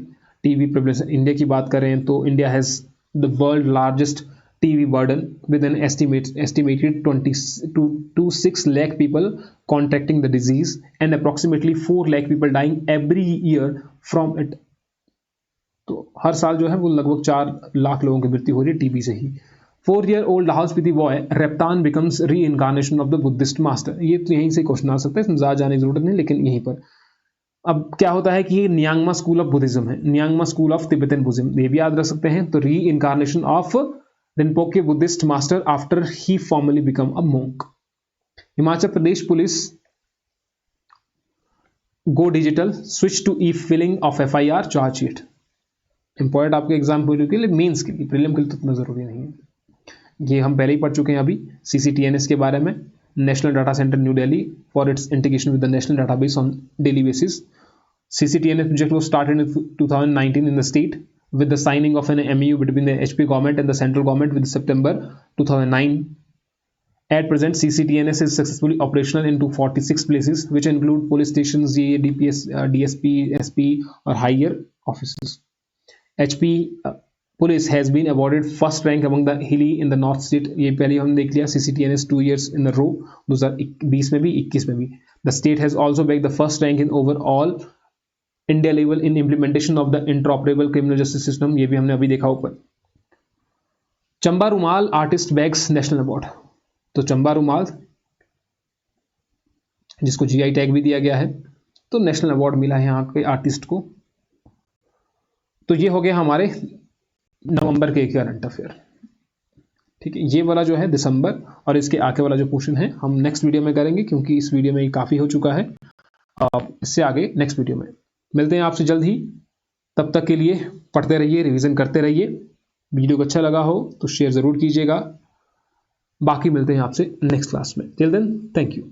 टीबी प्रेवलेंस इंडिया की बात करें तो India has the world largest TB burden with an estimated 26 lakh people contracting the disease and approximately 4 lakh people dying every year from it. तो हर साल जो है वो लगभग 4 लाख लोगों की मृत्यु हो रही है टीबी से ही. 4-year-old Lahul Spiti boy Reptan becomes reincarnation of the Buddhist master. ये तो यहीं से क्वेश्चन आ सकता है, इसमें ज़्यादा जाने की जरूरत नहीं, लेकिन यहीं पर अब क्या होता है कि ये न्यांगमा स्कूल ऑफ बुद्धिज्म है, Nyingma school of Tibetan Buddhism, ये भी याद रख सकते हैं. तो reincarnation of Rinpoche Buddhist master after he formally become a monk. Himachal Pradesh police go digital, switch to e filing of FIR chargesheet. Important आपके exam के लिए, मेंस के लिए, प्रीलिम के लिए तो इतना जरूरी नहीं है. ये हम पहले ही पढ़ चुके हैं अभी CCTNS के बारे में. National data centre new Delhi for its integration with the national database on daily basis. CCTNS project was started in 2019 in the state with the signing of an MOU between the HP government and the central government with September 2009. At present, CCTNS is successfully operational in 246 places, which include police stations, DPS, DSP, SP, or higher offices. HP police has been awarded first rank among the hilly in the North State. ये पहले हमने देख लिया CCTNS 2 years in a row, 2020 में भी 21 में भी. The state has also bagged the first rank in overall India level in implementation of the interoperable criminal justice system. ये भी हमने अभी देखा ऊपर. चंबा रुमाल आर्टिस्ट बैग्स नेशनल अवार्ड. तो चंबा रुमाल जिसको GI टैग भी दिया गया है, तो नेशनल अवार्ड मिला है यहाँ के आर्टिस्ट को. तो ये हो गया हमारे नवंबर के करंट अफेयर. ठीक है, ये वाला जो है दिसंबर और इसके आगे वाला जो पोर्शन है हम नेक्स्ट वीडियो में करेंगे, क्योंकि इस वीडियो में ये काफ़ी हो चुका है. इससे आगे नेक्स्ट वीडियो में मिलते हैं आपसे जल्द ही. तब तक के लिए पढ़ते रहिए, रिवीजन करते रहिए. वीडियो को अच्छा लगा हो तो शेयर ज़रूर कीजिएगा. बाकी मिलते हैं आपसे नेक्स्ट क्लास में. Till then, thank you.